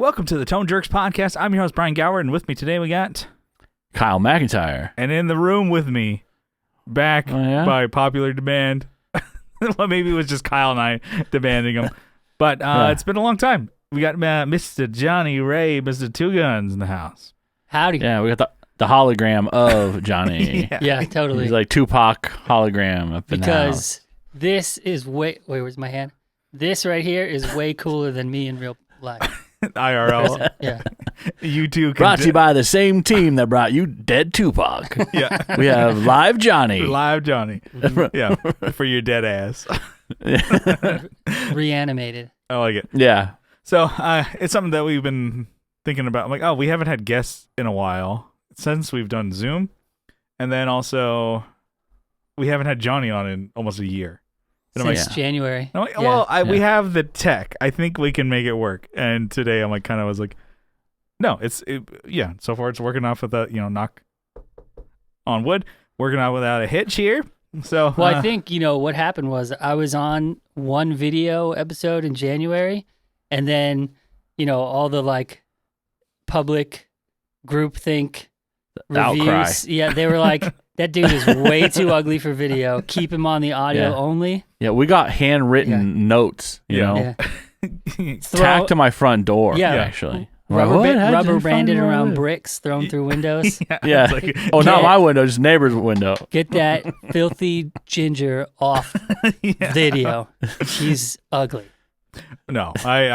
Welcome to the Tone Jerks podcast. I'm your host, Brian Gower, and with me today we got... Kyle McIntyre. And in the room with me, back by popular demand. Well, maybe it was just Kyle and I demanding him. But It's been a long time. We got Mr. Johnny Ray, Mr. Two Gunz in the house. Howdy. Yeah, we got the hologram of Johnny. Yeah, totally. He's like Tupac hologram up in the house. Because this is way... Wait, where's my hand? This right here is way cooler than me in real life. IRL. Yeah. You two Brought to you by the same team that brought you dead Tupac. Yeah. We have live Johnny. Live Johnny. Yeah, for your dead ass. Reanimated. I like it. Yeah. So it's something that we've been thinking about. I'm like, we haven't had guests in a while since we've done Zoom. And then also, we haven't had Johnny on in almost a year. Since January. We have the tech. I think we can make it work. And today I'm like, no, so far it's working off without, knock on wood, working out without a hitch here. So, well, I think, what happened was I was on one video episode in January, and then, all the public groupthink reviews. Outcry. Yeah, they were like, that dude is way too ugly for video. Keep him on the audio only. Yeah, we got handwritten notes, you know, tacked to my front door, actually. Rubber banded around bricks thrown through windows. Yeah. Not my window, just neighbor's window. Get that filthy ginger off video. He's ugly. No,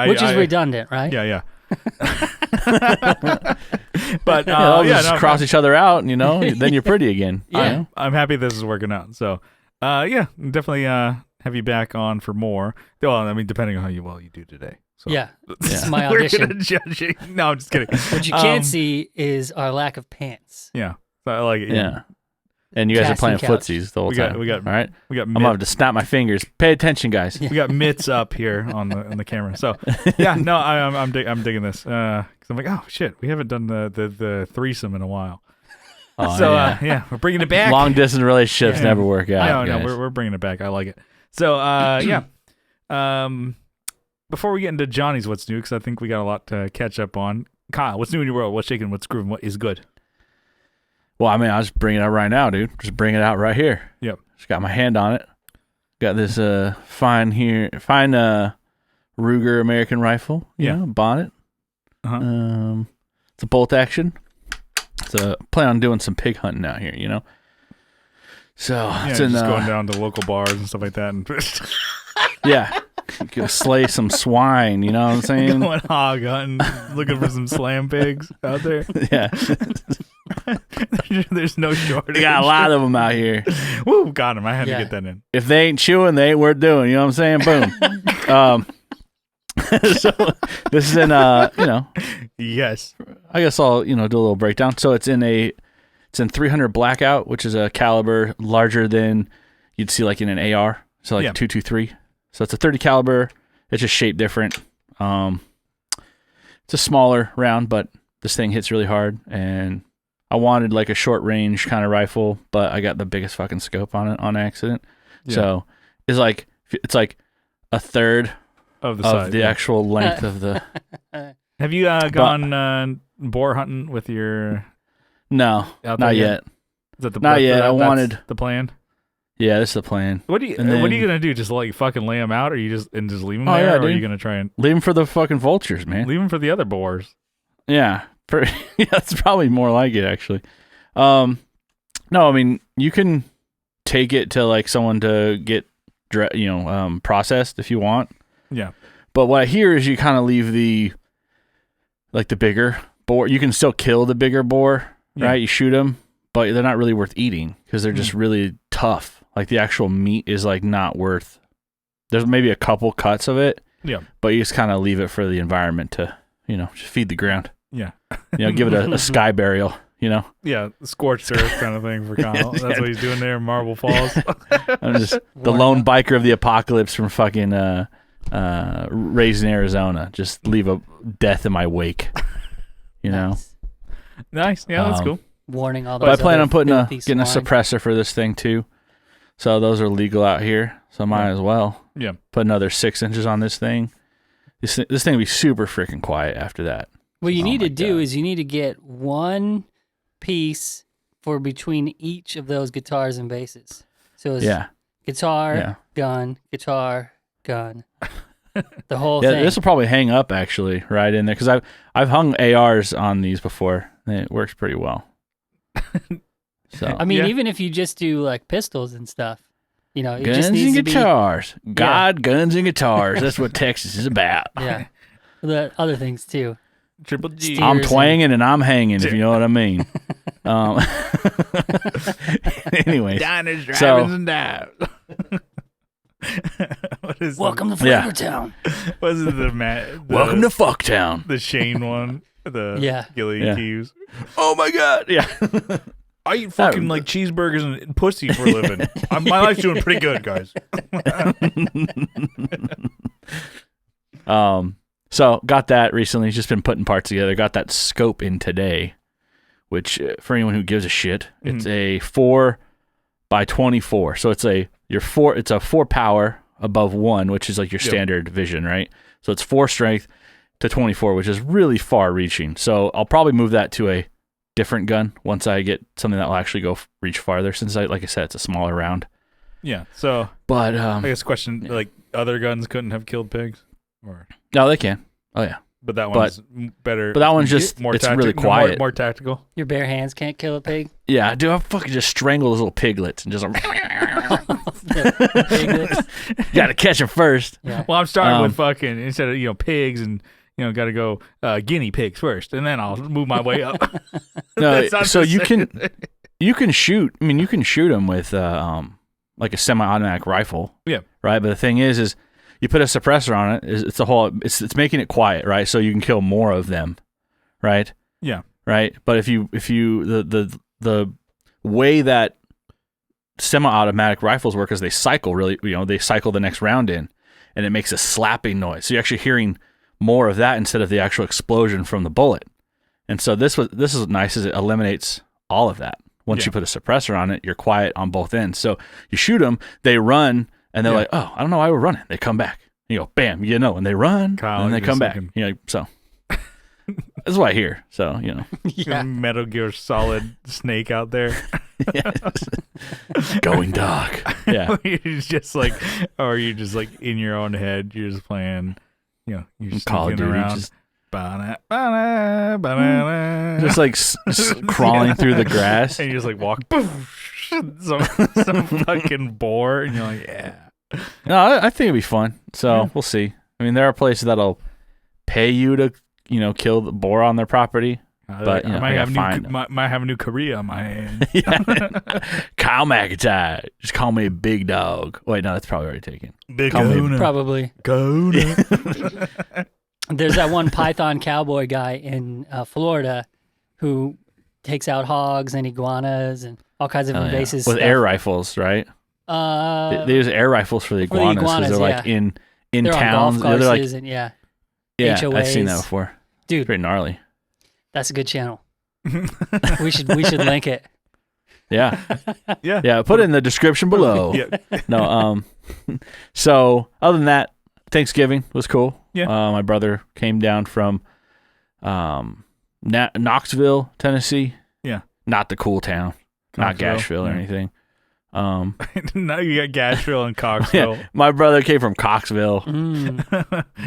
which is redundant, right? Yeah. But just cross each other out, then you're pretty again. Yeah, I'm happy this is working out. So, definitely have you back on for more. Well, I mean, depending on how well you do today. So. Yeah, this is my audition. We're gonna judge you. No, I'm just kidding. What you can't see is our lack of pants. Yeah, I like it. Yeah. And you guys are playing footsies the whole time. We got. All right. I'm gonna have to snap my fingers. Pay attention, guys. We got mitts up here on the camera. So I'm digging this. Because I'm like, oh shit, we haven't done the threesome in a while. Oh, so we're bringing it back. Long distance relationships never work out. No, we're bringing it back. I like it. So before we get into Johnny's what's new, because I think we got a lot to catch up on. Kyle, what's new in your world? What's shaking? What's grooving? What is good? Well, I mean, I'll just bring it up right now, dude. Just bring it out right here. Yep. Just got my hand on it. Got this fine Ruger American rifle. Bonnet. Uh-huh. It's a bolt action. So plan on doing some pig hunting out here, So it's just going down to local bars and stuff like that, and gonna slay some swine. You know what I'm saying? Going hog hunting, looking for some slam pigs out there. Yeah. There's no shortage. We got a lot of them out here. Woo, got him. I had to get that in. If they ain't chewing, they ain't worth doing. You know what I'm saying? Boom. So this is in Yes. I guess I'll do a little breakdown. So it's in 300 blackout, which is a caliber larger than you'd see like in an AR. So like 223. So it's a 30 caliber. It's just shaped different. It's a smaller round, but this thing hits really hard, and I wanted like a short range kind of rifle, but I got the biggest fucking scope on it on accident. Yeah. So it's like a third of the actual length of the. Have you gone boar hunting with your? No, not yet. Is that not yet. I wanted the plan. Yeah, this is the plan. What are you gonna do? Just fucking lay them out, or just leave them there? Or are you gonna try and leave them for the fucking vultures, man? Leave them for the other boars. Yeah. That's probably more like it, actually. No, I mean, you can take it to like someone to get processed if you want. Yeah. But what I hear is you kind of leave the bigger boar. You can still kill the bigger boar, right? You shoot them, but they're not really worth eating because they're just really tough. Like the actual meat is like not worth. There's maybe a couple cuts of it. Yeah. But you just kind of leave it for the environment to, just feed the ground. Yeah. Give it a sky burial, Yeah, scorched earth kind of thing for Kyle. That's what he's doing there in Marble Falls. I'm just the lone biker of the apocalypse from fucking raised in Arizona. Just leave a death in my wake, Nice. Yeah, that's cool. Warning all those. But I plan on getting a swine. suppressor for this thing too. So those are legal out here. So might as well. Yeah. Put another 6 inches on this thing. This thing will be super freaking quiet after that. What you need to do is you need to get one piece for between each of those guitars and basses. So it's guitar, gun, guitar, gun. The whole thing. This will probably hang up actually right in there because I've hung ARs on these before and it works pretty well. So I mean, even if you just do like pistols and stuff, you know, it guns just needs and to guitars. Guns and guitars. That's what Texas is about. Yeah. The other things too. Triple G. I'm twanging and I'm hanging, if you know what I mean. Anyways. Diners, drive-ins, and dives. Welcome to Flavortown. What is it, Welcome to Fucktown. The Shane one. The Gilly Keys. Oh my God. Yeah. I eat fucking like cheeseburgers and pussy for a living. My life's doing pretty good, guys. So got that recently. Just been putting parts together. Got that scope in today, which for anyone who gives a shit, it's a 4x24. So it's a 4 power above 1, which is like your standard vision, right? So it's 4 strength to 24, which is really far reaching. So I'll probably move that to a different gun once I get something that will actually reach farther. Since like I said, it's a smaller round. Yeah. So, but I guess question like other guns couldn't have killed pigs, or no, they can. Oh yeah. But that one's better. But that one's just it's really quiet, more tactical. Your bare hands can't kill a pig. Yeah, dude, I fucking just strangle those little piglets and just. Got to catch them first. Yeah. Well, I'm starting with fucking instead of pigs and got to go guinea pigs first, and then I'll move my way up. No, so you can shoot. I mean, you can shoot them with like a semi-automatic rifle. Yeah. Right, but the thing is you put a suppressor on it. It's making it quiet, right? So you can kill more of them, right? Yeah. Right, but if you the way that semi-automatic rifles work is they cycle they cycle the next round in, and it makes a slapping noise. So you're actually hearing more of that instead of the actual explosion from the bullet. And so this is nice, is it eliminates all of that. Once you put a suppressor on it, you're quiet on both ends. So you shoot them, they run, and they're like, "Oh, I don't know why we're running." They come back. You go, bam, and they run, and they come back. So that's what I hear. So Metal Gear Solid Snake out there. Going dark. Yeah. You're just like, or you're just like in your own head. You're just playing. You're just Call of Duty, around. Just like crawling through the grass, and you just like walk, some fucking boar, and you're like, yeah. No, I think it'd be fun. So we'll see. I mean, there are places that'll pay you to, kill the boar on their property. But I might have a new career on my hand. Kyle McIntyre, just call me Big Dog. Wait, no, that's probably already taken. Big Kahuna. Probably. Kahuna. There's that one Python cowboy guy in Florida who takes out hogs and iguanas and all kinds of invasive stuff. With air rifles, right? They use air rifles for the iguanas because they're like in they're towns. On golf courses like, and yeah, HOAs. I've seen that before. Dude, it's pretty gnarly. That's a good channel. we should link it. Yeah. Yeah. Put it in the description below. Yeah. No. So other than that, Thanksgiving was cool. Yeah. My brother came down from Knoxville, Tennessee. Yeah. Not the cool town. Not Gashville or anything. Now you got Gashville and Coxville. Yeah, my brother came from Coxville.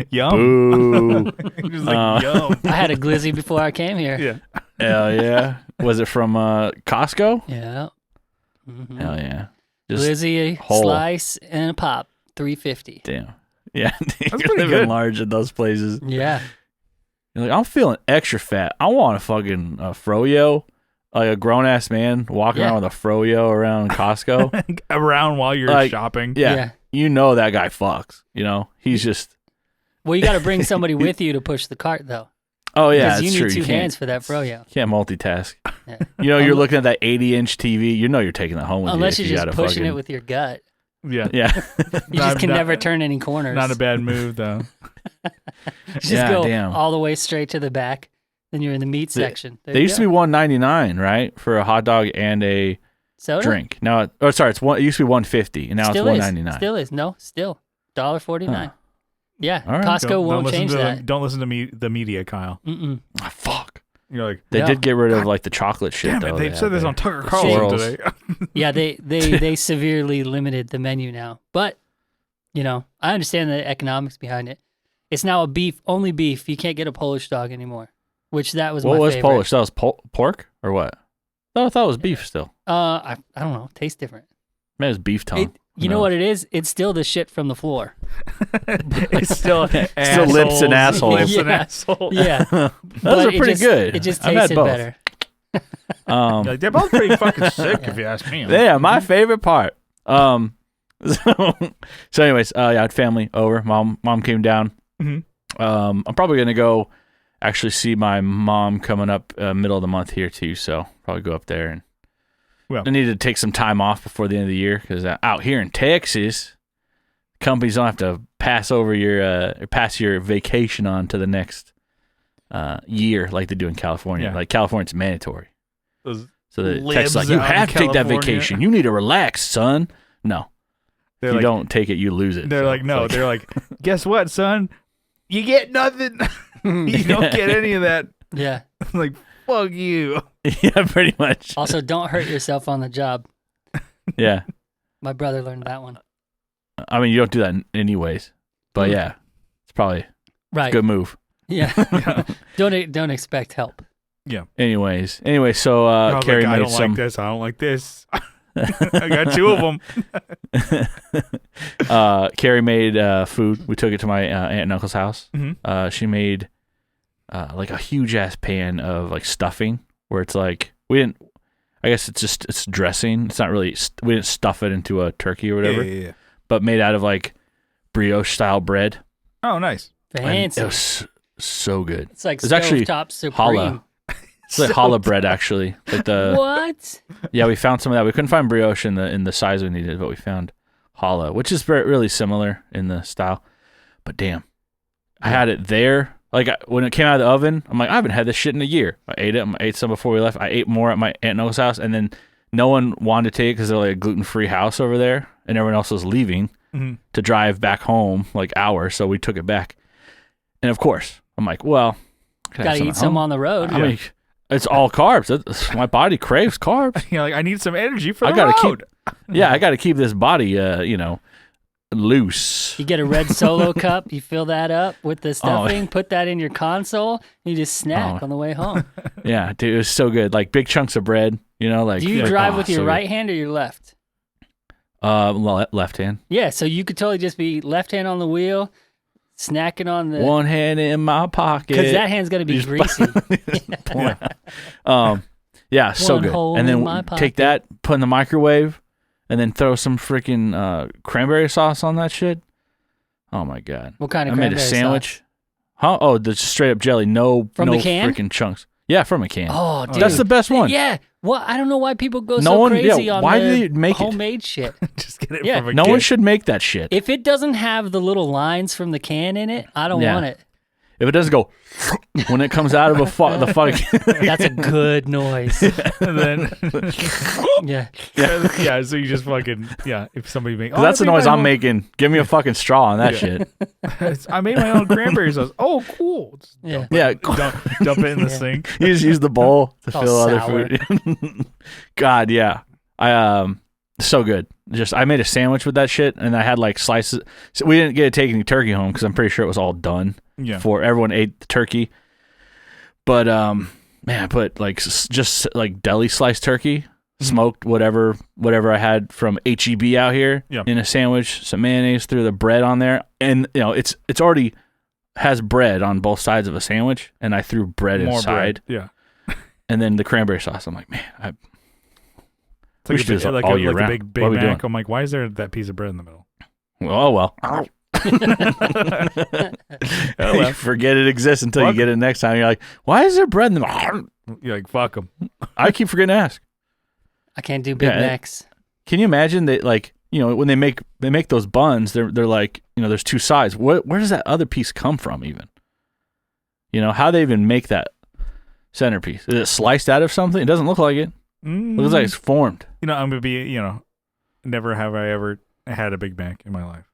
Yum. Boo. He was like, yum. I had a glizzy before I came here. Yeah. Hell yeah. Was it from Costco? Yeah. Mm-hmm. Hell yeah. Glizzy, slice, and a pop. $3.50. Damn. Yeah. That's You're living good. large in those places. Yeah. You're like, I'm feeling extra fat. I want a fucking froyo. Like a grown ass man walking around with a froyo around Costco. Around while you're shopping. Yeah. You know that guy fucks. He's just. Well, you got to bring somebody with you to push the cart, though. Oh, yeah. Because you need two hands for that froyo. Can't multitask. Yeah. You're looking at that 80-inch TV. You're taking that home with Unless you. you're just pushing it with your gut. Yeah. Yeah. You just can never turn any corners. Not a bad move, though. Just go all the way straight to the back. Then you're in the meat section. They used to be $1.99, right, for a hot dog and a soda? Drink. Now, it used to be $1.50, and now it's $1.99. Still is. No, still $1.49. Yeah, All right. Costco won't change that. Don't listen to me, the media, Kyle. Mm-mm. Oh, fuck. You're like, They did get rid of like the chocolate shit. damn though. it, they said this on Tucker Carlson today. Yeah, they severely limited the menu now. But, I understand the economics behind it. It's now only beef. You can't get a Polish dog anymore, which that was my favorite. What was Polish? That was pork or what? I thought it was beef still. I don't know. It tastes different. Man, it's beef tongue. You know what it is? It's still the shit from the floor. It's still lips and assholes. Lips and assholes. Yeah. Those are pretty good. It just I've had tasted both. better. Like, they're both pretty fucking sick, if you ask me. Yeah, my favorite part. So anyways, I had family over. Mom came down. Mm-hmm. I'm probably gonna go actually see my mom coming up middle of the month here too. So probably go up there, and I need to take some time off before the end of the year because out here in Texas, companies don't have to pass your vacation on to the next year like they do in California. Yeah. Like California's mandatory. Those So the libs Texas like, you out have in to take that California. vacation. You need to relax, son. No. They're If you like, don't take it, you lose it. They're So like, it's no. They're like, guess what, son? You get nothing. You don't get any of that. Yeah. I'm like, fuck you. yeah, pretty much. Also, don't hurt yourself on the job. Yeah. My brother learned that one. I mean, you don't do that anyways. But yeah, it's probably Right. a good move. Yeah. Don't expect help. Yeah. Anyways, so I was Carrie like, I made don't some. like this. I don't like this. I got two of them. Carrie made food. We took it to my aunt and uncle's house. Mm-hmm. She made like a huge ass pan of like stuffing, where it's like we didn't. I guess it's dressing. It's not really. We didn't stuff it into a turkey or whatever. Yeah. But made out of like brioche style bread. Oh, nice. And Fancy. it was so good. It's like It's actually stovetop supreme. challah. It's like challah bread actually. Like the What? yeah, we found some of that. We couldn't find brioche in the size we needed, but we found challah, which is really similar in the style. But damn, I had it there. Like when it came out of the oven, I'm like, I haven't had this shit in a year. I ate it. I ate some before we left. I ate more at my aunt and uncle's house, and then no one wanted to take it because they're like a gluten-free house over there, and everyone else was leaving to drive back home like hours. So we took it back, and of course, I'm like, well, Gotta eat some on the road. I mean, it's all carbs. My body craves carbs. You're like, I need some energy for the gotta road. I got to keep this body, loose. You get a red Solo cup, you fill that up with the stuffing, put that in your console, and you just snack on the way home. Yeah, dude, it was so good. Like big chunks of bread, like. Do you drive with your right hand or your left? Left hand. Yeah, so you could totally just be left hand on the wheel, snacking on the one hand in my pocket. because that hand's gonna be greasy. Yeah, so One good. hole And in my then pocket. take that, put in the microwave, and then throw some freaking cranberry sauce on that shit. Oh my god! What kind of I made a cranberry sandwich. sauce? Huh? Oh, the straight up jelly. No, From no the can? freaking chunks. Yeah, from a can. Oh, dude, That's the best one. Yeah. Well, I don't know why people go No so one- crazy yeah, on why the do they make it? homemade shit. Just get it Yeah. from a No kid. one should make that shit. If it doesn't have the little lines from the can in it, I don't Yeah. want it. If it doesn't go when it comes out of the fucking That's a good noise. And then, Yeah. yeah, so you just fucking, if somebody makes, that's the noise I'm making. Give me a fucking straw on that shit. I made my own cranberry sauce. Oh, cool. Just Yeah. Yeah, dump it in the sink. you just use the bowl to all fill other sour. food. God, yeah. So good. Just I made a sandwich with that shit, and I had like slices. So we didn't get to take any turkey home because I'm pretty sure it was all done. Yeah. For everyone ate the turkey, but man, I put like just like deli sliced turkey, smoked whatever I had from HEB out here in a sandwich, some mayonnaise, threw the bread on there, and it's already has bread on both sides of a sandwich, and I threw bread More inside, bread. Yeah. and then the cranberry sauce. I'm like, man, It's we like should do this like all a, year like round. a Big What are we Mac. doing? I'm like, why is there that piece of bread in the middle? Oh well. You forget it exists until you get it next time. You're like, why is there bread in the middle? You're like, fuck them. I keep forgetting to ask. I can't do Big Macs. Can you imagine that? Like, when they make those buns, they're like, there's two sides. Where does that other piece come from? Even, how they even make that centerpiece? Is it sliced out of something? It doesn't look like it. It looks like it's formed. I'm gonna be, never have I ever had a Big Mac in my life.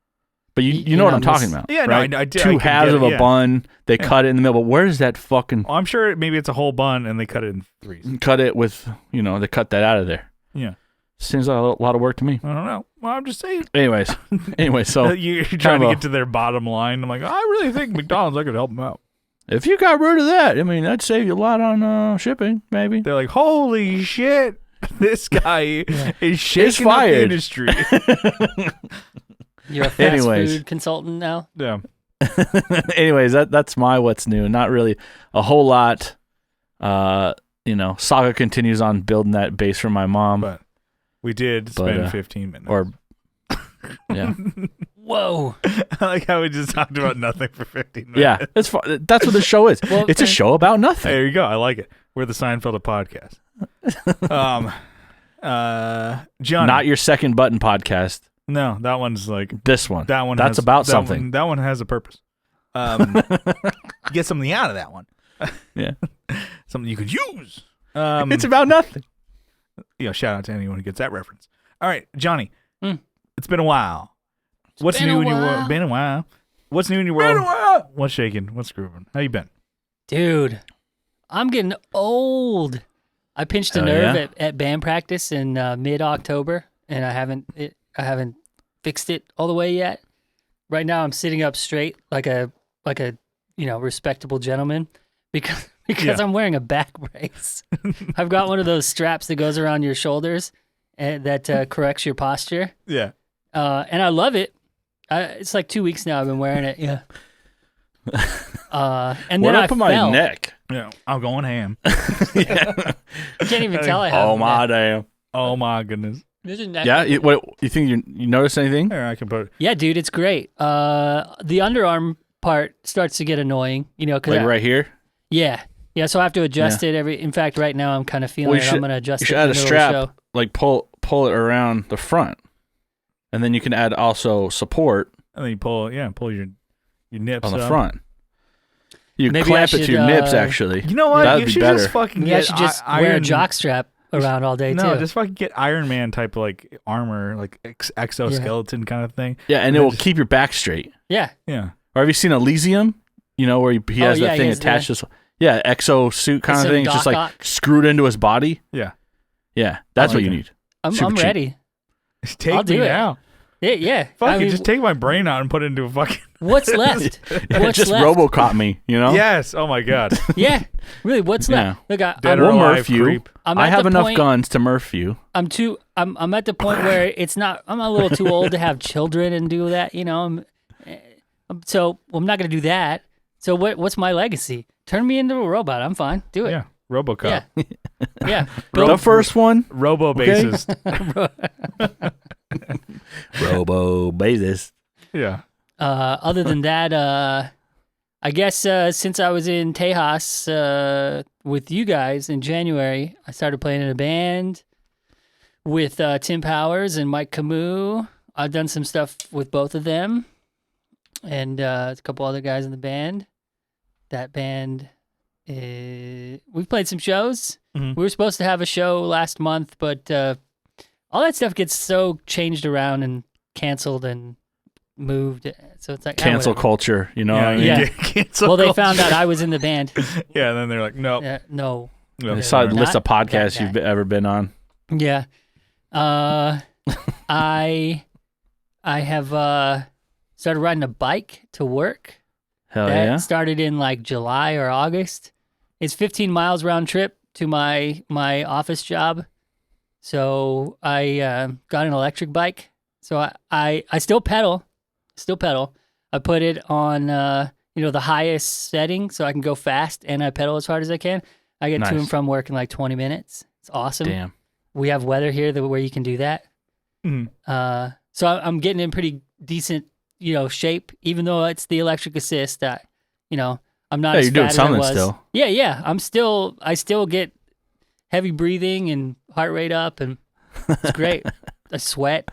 But you know what I'm talking about. Yeah, right? no, I do. Two halves of a bun. They cut it in the middle. But where's that fucking? I'm sure maybe it's a whole bun and they cut it in threes. Cut it with, they cut that out of there. Yeah. Seems like a lot of work to me. I don't know. Well, I'm just saying. Anyway, so you're trying to get to their bottom line. I'm like, I really think McDonald's, I could help them out. If you got rid of that, I mean, that'd save you a lot on shipping, maybe. They're like, holy shit, this guy is shaking up the industry. You're a fast food consultant now? Yeah. Anyways, that's my what's new. Not really a whole lot. Saga continues on building that base for my mom. But we did spend 15 minutes. Yeah. Whoa. I like how we just talked about nothing for 15 minutes. Yeah, it's fun. That's what the show is. Well, it's a show about nothing. There you go. I like it. We're the Seinfeld of podcast. Johnny. Not your second button podcast. No, that one's like this one. That one. That's about something. That one has a purpose. Get something out of that one. Yeah. Something you could use. It's about nothing. Shout out to anyone who gets that reference. All right, Johnny. It's been a while. What's new in your world? Been a while. What's new in your world? What's shaking? What's grooving? How you been? Dude, I'm getting old. I pinched a nerve at band practice in mid-October, and I haven't fixed it all the way yet. Right now, I'm sitting up straight like a respectable gentleman because I'm wearing a back brace. I've got one of those straps that goes around your shoulders and that corrects your posture. Yeah. And I love it. It's like 2 weeks now I've been wearing it. Yeah. And then I fell. My neck. Yeah, I'm going ham. I can't even tell I have. Oh my damn. Oh my goodness. Yeah. You think you noticed anything? Here, I can put it. Yeah, dude, it's great. The underarm part starts to get annoying. Cause like right here. Yeah. Yeah. So I have to adjust it in fact, right now I'm kind of feeling it. I'm gonna adjust it. You should add a strap. Like pull it around the front. And then you can add also support. And then you pull your nips on the up. front. You Maybe clamp it to your nips, actually. You know what? That'd you should be better. just fucking Maybe I should just wear a jock strap around all day, too. No, just fucking get Iron Man type like armor, like exoskeleton kind of thing. Yeah, and it will keep your back straight. Yeah. Yeah. Or have you seen Elysium? Where he has that thing attached to his... Yeah, exo suit kind of thing. It's just like screwed into his body. Yeah. Yeah, that's what you need. I'm ready. I'll do it now. Yeah. Fuck it, just take my brain out and put it into a fucking... What's left? Just RoboCop me, Yes. Oh my god. Yeah. Really, what's left? Look, we'll Murph you. Creep. I have enough guns to Murph you. I'm at the point where it's not... I'm a little too old to have children and do that, So I'm not going to do that. So what's my legacy? Turn me into a robot. I'm fine. Do it. Yeah. RoboCop. Yeah. The first one? Robo-bassist. Robo-bassist. Yeah. Other than that, I guess since I was in Tejas with you guys in January, I started playing in a band with Tim Powers and Mike Camus. I've done some stuff with both of them and a couple other guys in the band. That band, we've played some shows. Mm-hmm. We were supposed to have a show last month, but all that stuff gets so changed around and canceled and moved. So it's like cancel culture, Yeah. Cancel they found out I was in the band. Yeah, and then they're like, nope. No. I saw a list of podcasts you've ever been on. Yeah. I have started riding a bike to work. Hell that yeah. Started in like July or August. It's 15 miles round trip to my office job. So I got an electric bike. So I still pedal. I put it on the highest setting so I can go fast and I pedal as hard as I can. I get to and from work in like 20 minutes. It's awesome. Damn. We have weather here where you can do that. Mm-hmm. So I'm getting in pretty decent shape, even though it's the electric assist that, I'm not as fat as I was. Still. Yeah. I still get heavy breathing and heart rate up and it's great. I sweat.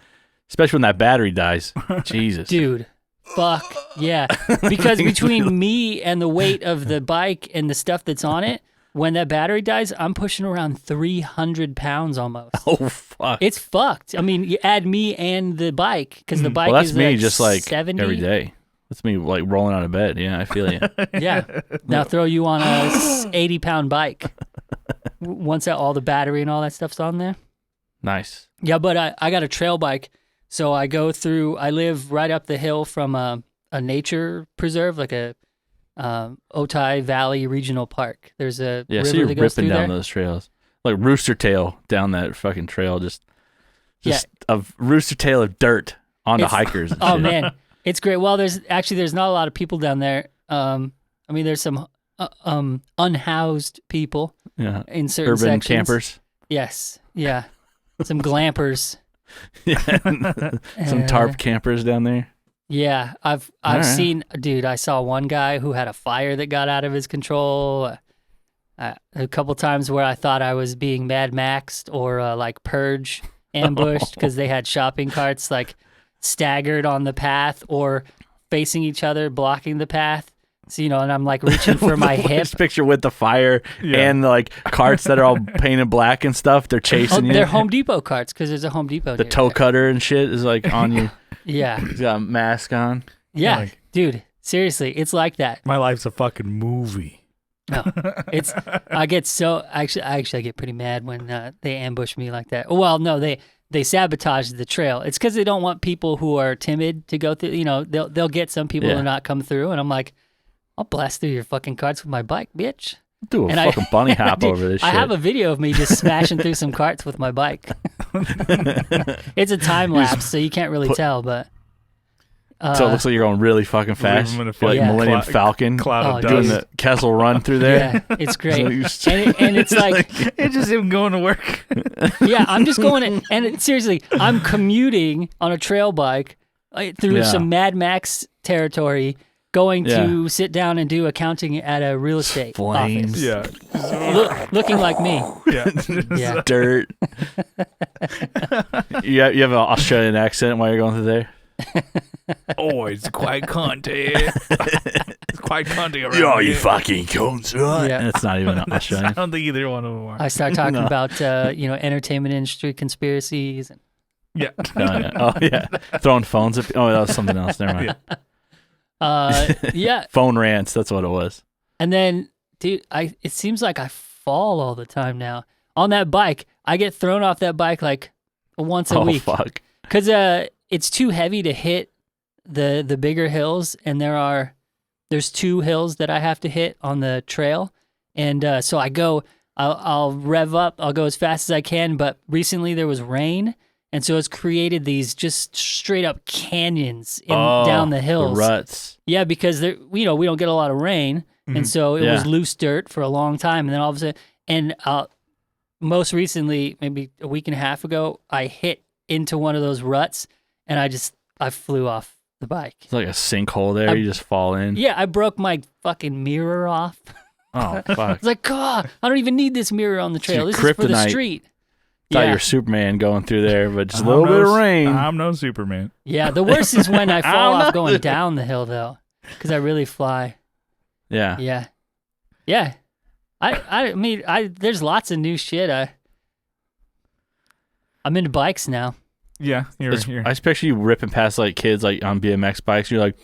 Especially when that battery dies. Jesus. Dude, fuck yeah. Because between me and the weight of the bike and the stuff that's on it, when that battery dies, I'm pushing around 300 pounds almost. Oh fuck! It's fucked. I mean, you add me and the bike because the bike that's is me like just like 70. every day. That's me like rolling out of bed. Yeah, I feel you. Yeah. Now throw you on a 80-pound bike. Once all the battery and all that stuff's on there. Nice. Yeah, but I got a trail bike, so I live right up the hill from a nature preserve, like a Otay Valley Regional Park. There's a river so you're that goes ripping through down there. those trails, like rooster tail down that fucking trail, just a rooster tail of dirt onto hikers. And oh shit. man, it's great. Well, there's not a lot of people down there. I mean, there's some unhoused people in certain urban sections. campers. Yes, yeah, some glampers. Some tarp campers down there. Yeah, I've seen, dude. I saw one guy who had a fire that got out of his control. A couple times where I thought I was being Mad Maxed or like Purge ambushed because they had shopping carts like staggered on the path or facing each other, blocking the path. So, and I'm like reaching for my hip. Picture with the fire and like carts that are all painted black and stuff. They're chasing you. They're Home Depot carts because there's a Home Depot. The toe cutter and shit is like on you. Yeah. He's got a mask on. Yeah, dude. Seriously, it's like that. My life's a fucking movie. No, I get so actually I get pretty mad when they ambush me like that. Well, no, they sabotage the trail. It's because they don't want people who are timid to go through. They'll get some people to not come through, and I'm like, I'll blast through your fucking carts with my bike, bitch. Do a fucking bunny hop dude, over this shit. I have a video of me just smashing through some carts with my bike. It's a time lapse, so you can't really tell, but. So it looks like you're going really fucking fast. Like Millennium Falcon cloud of doing dust. the Kessel Run through there. Yeah, it's great. and it's like it's just him going to work. Yeah, I'm just going seriously, I'm commuting on a trail bike through some Mad Max territory, going to sit down and do accounting at a real estate office. Yeah. Looking like me. Yeah. Dirt. You have an Australian accent while you're going through there? Oh, it's quite cunty. It's quite cunty around Yeah, you here. fucking cunts, right? Yeah. It's not even Australian. I don't think either one of them are. I start talking about entertainment industry conspiracies. And Yeah. Oh yeah, throwing phones at. Oh, that was something else. Never mind. yeah. Phone rants. That's what it was. And then, dude, it seems like I fall all the time now on that bike. I get thrown off that bike like once a week. Oh fuck. Because it's too heavy to hit the bigger hills, and there's 2 hills that I have to hit on the trail, and so I'll rev up, I'll go as fast as I can, but recently there was rain, and so it's created these just straight up canyons down the hills. The ruts. Yeah, because we don't get a lot of rain, and so it was loose dirt for a long time, and then all of a sudden, and most recently, maybe a week and a half ago, I hit into one of those ruts, and I flew off the bike. It's like a sinkhole there. You just fall in. Yeah, I broke my fucking mirror off. Oh fuck! It's like, God, I don't even need this mirror on the trail. your This is for the kryptonite. street. Thought you were Superman going through there, but just a little I'm bit no- of rain. I'm no Superman. Yeah, the worst is when I fall off going down the hill, though, because I really fly. Yeah. Yeah. I mean, there's lots of new shit. I'm into bikes now. Yeah, you're. I just picture you ripping past like kids like on BMX bikes. You're like,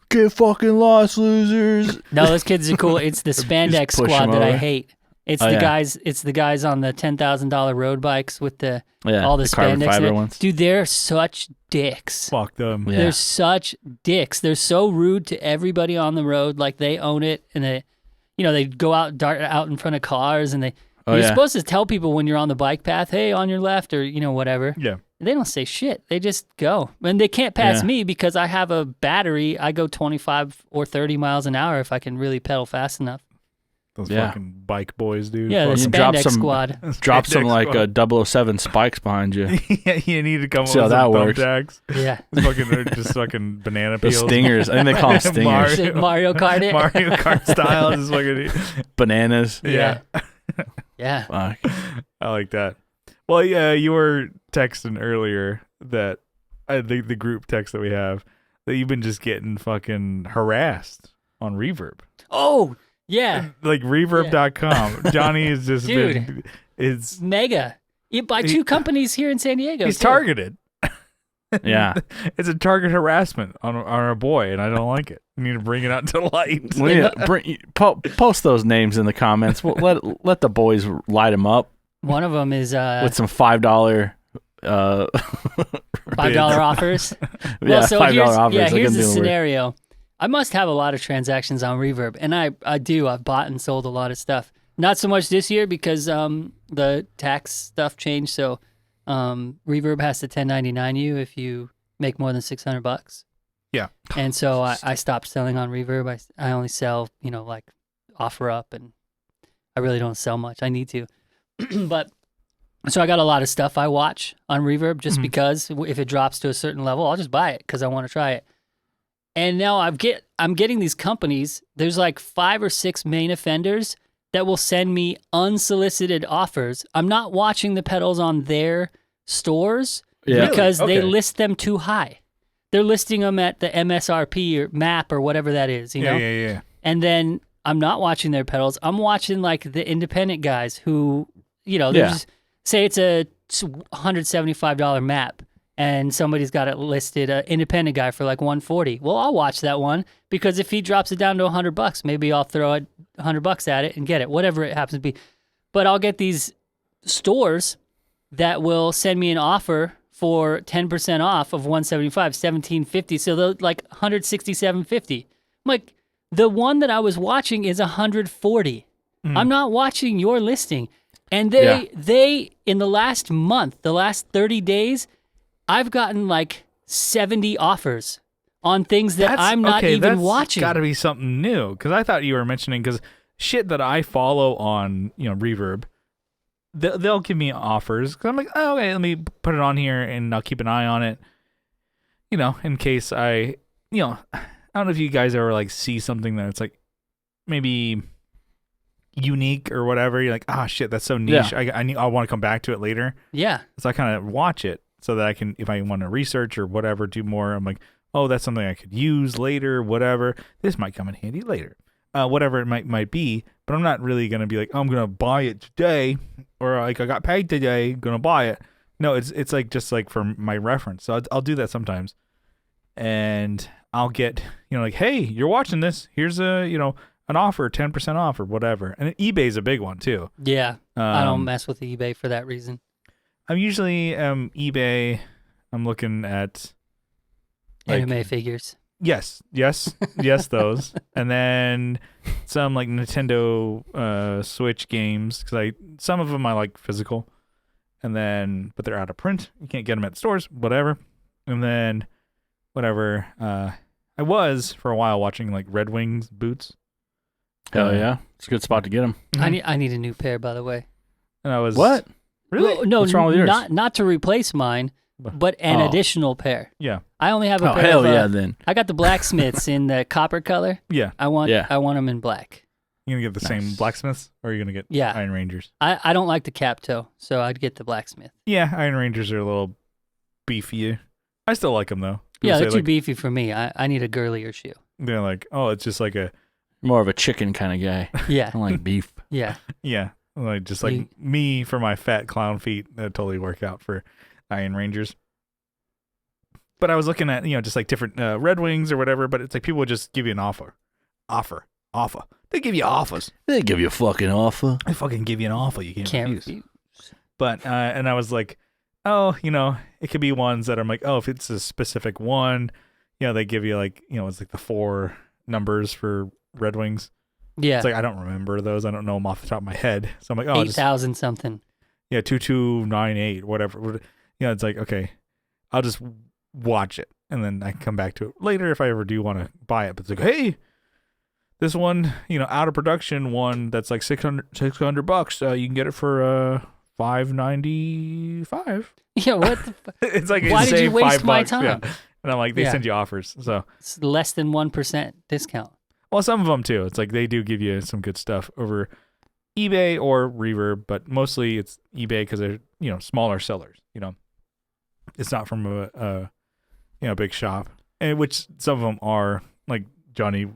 get fucking lost, losers. No, those kids are cool. It's the spandex push squad them that I over. hate. It's Oh, the yeah. guys. It's the guys on the $10,000 road bikes with all the carbon spandex. fiber in it. ones. Dude, they're such dicks. Fuck them. Yeah. They're such dicks. They're so rude to everybody on the road. Like they own it, and they go out, dart out in front of cars, and you're supposed to tell people when you're on the bike path, hey, on your left, or whatever. Yeah. They don't say shit. They just go. And they can't pass me because I have a battery. I go 25 or 30 miles an hour if I can really pedal fast enough. Those fucking bike boys, dude. Yeah, the You spandex squad. Drop some like 007 spikes behind you. Yeah, you need to come See up how with that some works. thumbtacks. Yeah. They're just fucking banana The peels. stingers. I think they call them stingers. Mario Kart it. Mario Kart style. Just fucking. Bananas. Yeah. Yeah. Fuck. I like that. Well, yeah, you were texting earlier that the group text that we have that you've been just getting fucking harassed on Reverb. Oh, Yeah. Like reverb.com. Johnny has just Dude. been it's Mega. By two companies here in San Diego. he's too. targeted. Yeah. It's a target harassment on our boy, and I don't like it. We need to bring it out to light. We need to post those names in the comments. Let the boys light them up One of them is with some $5 $5 offers. Yeah, $5 offers. Here's the scenario. I must have a lot of transactions on Reverb, and I do. I've bought and sold a lot of stuff. Not so much this year because the tax stuff changed. So Reverb has to 1099 you if you make more than $600. Yeah. And so I stopped selling on Reverb. I only sell, like offer up, and I really don't sell much. I need to. But so I got a lot of stuff I watch on Reverb just because if it drops to a certain level, I'll just buy it because I want to try it. And now I'm getting these companies. There's like 5 or 6 main offenders that will send me unsolicited offers. I'm not watching the pedals on their stores because they list them too high. They're listing them at the MSRP or MAP or whatever that is, Yeah. And then I'm not watching their pedals. I'm watching like the independent guys who, say it's a $175 map and somebody's got it listed, an independent guy for like $140. Well, I'll watch that one because if he drops it down to $100, maybe I'll throw $100 at it and get it, whatever it happens to be. But I'll get these stores that will send me an offer for 10% off of $175, $1,750. So they're like $167.50. I'm like, the one that I was watching is $140. I'm not watching your listing. And they in the last month, the last 30 days, I've gotten like 70 offers on things that I'm not even watching. Got to be something new because I thought you were mentioning because shit that I follow on Reverb, they'll give me offers because I'm like, oh, okay, let me put it on here and I'll keep an eye on it, in case I don't know if you guys ever like see something that it's like maybe unique or whatever. You're like, ah, shit, that's so niche. Yeah. I want to come back to it later. Yeah. So I kind of watch it so that I can, if I want to research or whatever, do more. I'm like, oh, that's something I could use later, whatever. This might come in handy later, whatever it might be. But I'm not really gonna be like, oh, I'm gonna buy it today, or like I got paid today, gonna buy it. No, it's like just like for my reference. So I'll do that sometimes, and I'll get like, hey, you're watching this. Here's a an offer, 10% off or whatever. And eBay's a big one too. Yeah, I don't mess with eBay for that reason. I'm usually eBay. I'm looking at like, anime figures. Yes, those, and then some like Nintendo Switch games because some of them I like physical, and then but they're out of print. You can't get them at the stores, whatever. And then whatever. I was for a while watching like Red Wings boots. Hell yeah, it's a good spot to get them. I need a new pair, by the way. And I was what? Really? Well, no, what's wrong with yours? Not to replace mine, but an additional pair. Yeah. I only have a pair. Hell yeah, then. I got the blacksmiths in the copper color. Yeah. I want them in black. You gonna get the same blacksmiths, or are you gonna get Iron Rangers? I don't like the cap toe, so I'd get the blacksmith. Yeah, Iron Rangers are a little beefier. I still like them though. People they're too beefy for me. I need a girlier shoe. They're like, oh, it's just like a more of a chicken kind of guy. Yeah, I don't like beef. Yeah, yeah, like just like me for my fat clown feet. That totally work out for Iron Rangers. But I was looking at just like different Red Wings or whatever. But it's like people would just give you an offer. They give you offers. They give you a fucking offer. They fucking give you an offer. You can't refuse. But and I was like, oh, it could be ones that I'm like, oh, if it's a specific one, they give you like, it's like the 4 numbers for Red Wings. Yeah. It's like I don't remember those. I don't know them off the top of my head. So I'm like, oh, 8,000 something. Yeah, 2298, whatever. It's like, okay, I'll just watch it and then I can come back to it later if I ever do want to buy it. But it's like, hey, this one, out of production one that's like $600. You can get it for $595. Yeah, what the It's like why did you waste my time? Yeah. And I'm like, they send you offers. So it's less than 1% discount. Well, some of them too. It's like they do give you some good stuff over eBay or Reverb, but mostly it's eBay because they're smaller sellers. It's not from a big shop, and which some of them are. Like Johnny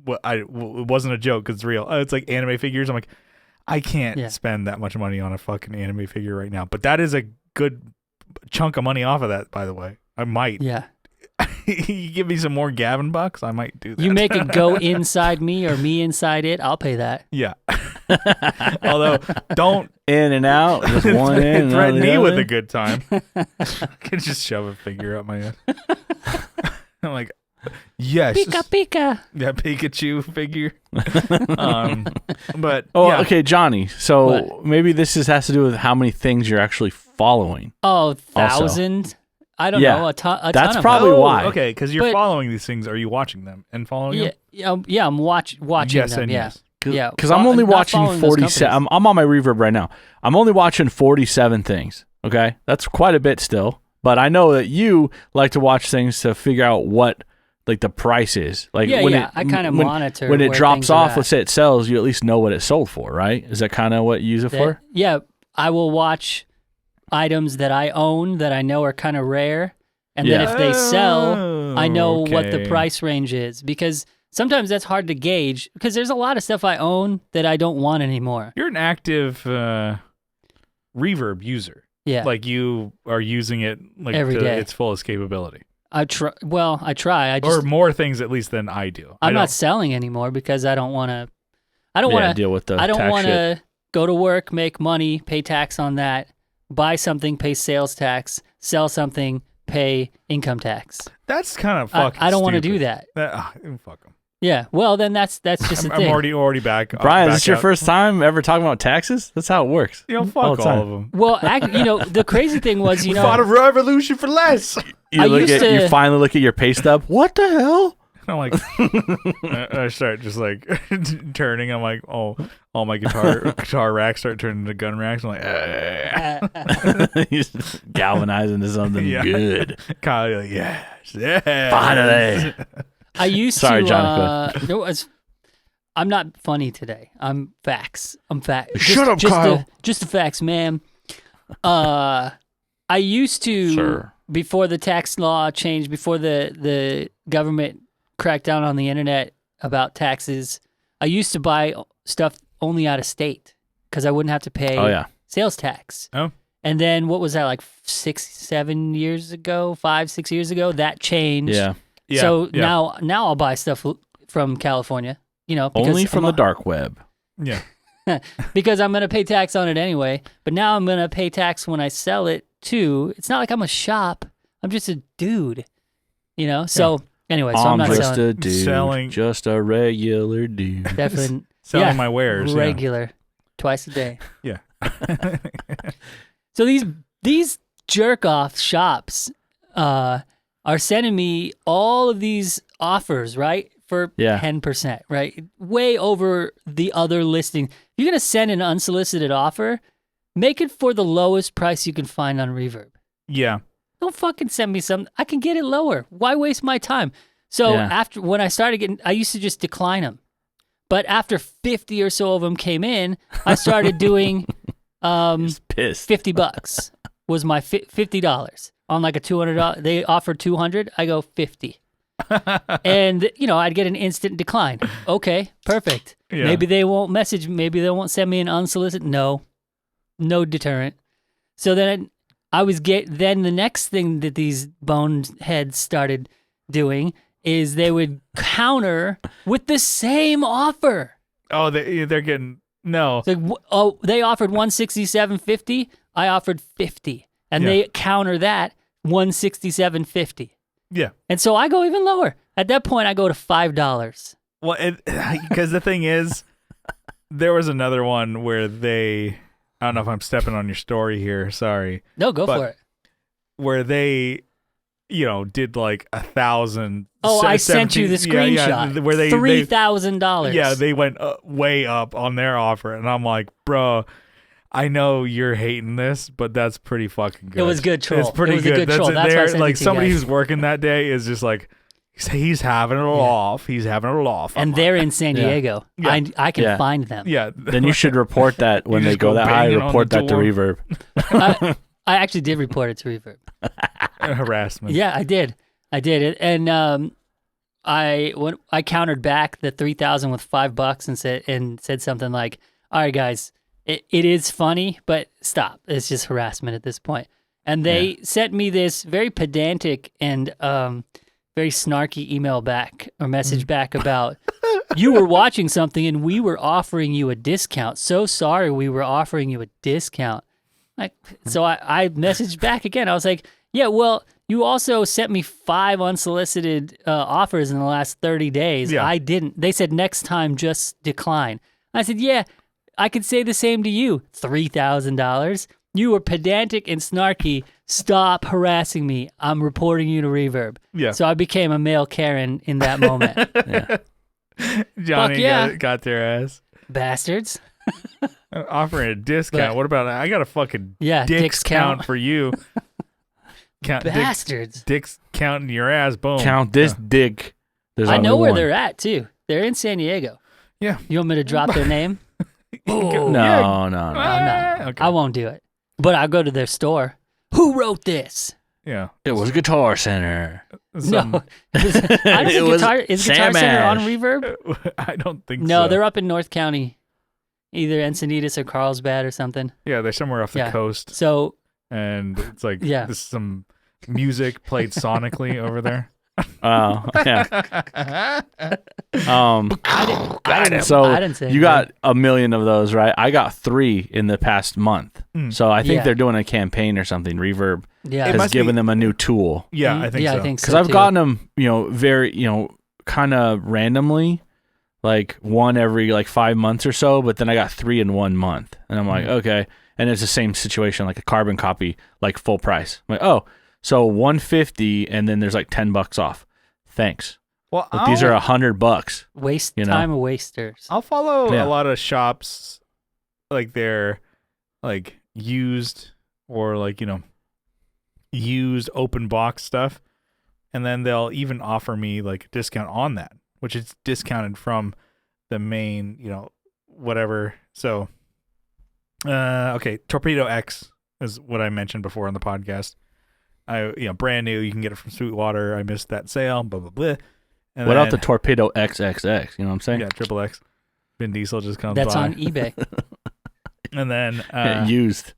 it wasn't a joke because it's real. It's like anime figures. I'm like, I can't spend that much money on a fucking anime figure right now. But that is a good chunk of money off of that, by the way. I might. Yeah. You give me some more Gavin bucks, I might do that. You make it go inside me or me inside it, I'll pay that. Yeah. Although, don't in and out, just one in and threaten me other. with a good time. I can just shove a figure up my ass. I'm like, yes. Pika pika. Yeah, Pikachu figure. But okay, Johnny. So maybe this has to do with how many things you're actually following. Oh, 1,000. I don't know. A ton That's of probably them. why. Okay, because you're following these things. Are you watching them and following them? Yeah, I'm watching yes them. And yeah. yes. Yeah, because I'm only watching 47. I'm on my Reverb right now. I'm only watching 47 things. Okay, that's quite a bit still. But I know that you like to watch things to figure out what like the price is. Like I kind of monitor when it where drops things are off. at. Let's say it sells, you at least know what it sold for, right? Is that kind of what you use it for? Yeah, I will watch items that I own that I know are kind of rare, and then if they sell, I know what the price range is because. Sometimes that's hard to gauge because there's a lot of stuff I own that I don't want anymore. You're an active Reverb user. Yeah. Like you are using it like every day. Its fullest capability. I try. Or more things at least than I do. I'm not selling anymore because I don't want to. Deal with the. I don't want to go to work, make money, pay tax on that, buy something, pay sales tax, sell something, pay income tax. That's kind of fucking. I don't want to do that. Fuck them. Yeah, well then that's just the thing. I'm already back. Brian, back is this your first time ever talking about taxes? That's how it works. Fuck all of them. Well, the crazy thing was, we fought a revolution for less. You finally look at your pay stub. What the hell? I'm like, I start just like turning. I'm like, all my guitar racks start turning into gun racks. I'm like, He's galvanizing into something good. Kyle, like, yes. Finally. I used Sorry, to. Jonathan. I'm not funny today. I'm facts. I'm facts. Shut up, Kyle. Just the facts, ma'am. I used to before the tax law changed, before the government cracked down on the internet about taxes. I used to buy stuff only out of state because I wouldn't have to pay sales tax. Oh. And then what was that, like 6 years ago, 5, 6 years ago? That changed. Yeah. So now I'll buy stuff from California, only from the dark web. Yeah. Because I'm going to pay tax on it anyway. But now I'm going to pay tax when I sell it too. It's not like I'm a shop. I'm just a dude, So anyway, so I'm not just selling. a dude, just a regular dude. Definitely selling my wares. Regular, twice a day. Yeah. So these jerk off shops are sending me all of these offers, right? For 10%, right? Way over the other listing. If you're going to send an unsolicited offer, make it for the lowest price you can find on Reverb. Yeah. Don't fucking send me something. I can get it lower. Why waste my time? So when I started getting, I used to just decline them. But after 50 or so of them came in, I started doing $50 was my $50. On like a $200, they offered $200. I go $50, and I'd get an instant decline. Okay, perfect. Yeah. Maybe they won't message. Maybe they won't send me an unsolicited. No deterrent. So then Then the next thing that these boneheads started doing is they would counter with the same offer. Oh, they're getting no. It's like, they offered $167.50. I offered $50. And they counter that $167.50. Yeah. And so I go even lower. At that point, I go to $5. Well, because the thing is, there was another one where I don't know if I'm stepping on your story here. Sorry. No, go for it. Where they, did like 1,000. Oh, I sent you the screenshot. Yeah, where they $3,000. Yeah, they went way up on their offer, and I'm like, bro. I know you're hating this, but that's pretty fucking good. It was good troll. It's pretty good. A good troll. That's why I sent like it to somebody you guys. who's working that day is just like he's having it off. He's having it off. And they're in San Diego. Yeah. I can find them. Yeah. Then you should report that when they go that high. Report that to Reverb. I actually did report it to Reverb. Harassment. Yeah, I did it, and when I countered back the 3,000 with $5 and said something like, "All right, guys, it is funny, but stop. It's just harassment at this point." And they sent me this very pedantic and very snarky email back or message back about, "You were watching something and we were offering you a discount. So sorry, we were offering you a discount." So I messaged back again. I was like, "Yeah, well, you also sent me 5 unsolicited offers in the last 30 days. Yeah. I didn't." They said, "Next time, just decline." I said, "Yeah, I could say the same to you. $3,000. You were pedantic and snarky. Stop harassing me. I'm reporting you to Reverb." Yeah. So I became a male Karen in that moment. Johnny yeah. got their ass. Bastards. Offering a discount. What about I got a fucking dicks count for you. Bastards. Dicks counting your ass. Boom. Count this dick. There's I know only where one. they're at, too. They're in San Diego. Yeah. You want me to drop their name? No. No. Okay. I won't do it. But I'll go to their store. Who wrote this? Yeah. It was Guitar Center. No. Is Guitar Center on Reverb? I don't think so. No, they're up in North County. Either Encinitas or Carlsbad or something. Yeah, they're somewhere off the coast. So. And it's like Yeah. this is some music played sonically over there. Oh, yeah. I didn't say you got a million of those, right? I got 3 in the past month. So I think they're doing a campaign or something. Reverb has given them a new tool. Yeah, I think so. I think so. Because I've gotten them, very, kind of randomly, like one every like 5 months or so. But then I got 3 in 1 month, and I'm like, okay. And it's the same situation, like a carbon copy, like full price. I'm like, oh. So $150, and then there's like $10 off. Thanks. Well, but these are $100. Time of wasters. I'll follow a lot of shops, like they're like used or like used open box stuff, and then they'll even offer me like a discount on that, which is discounted from the main, whatever. So, okay, Torpedo X is what I mentioned before on the podcast. Brand new. You can get it from Sweetwater. I missed that sale. Blah blah blah. And what about the Torpedo XXX? You know what I'm saying? Yeah, Triple X. Vin Diesel just comes. That's by. on eBay. And then used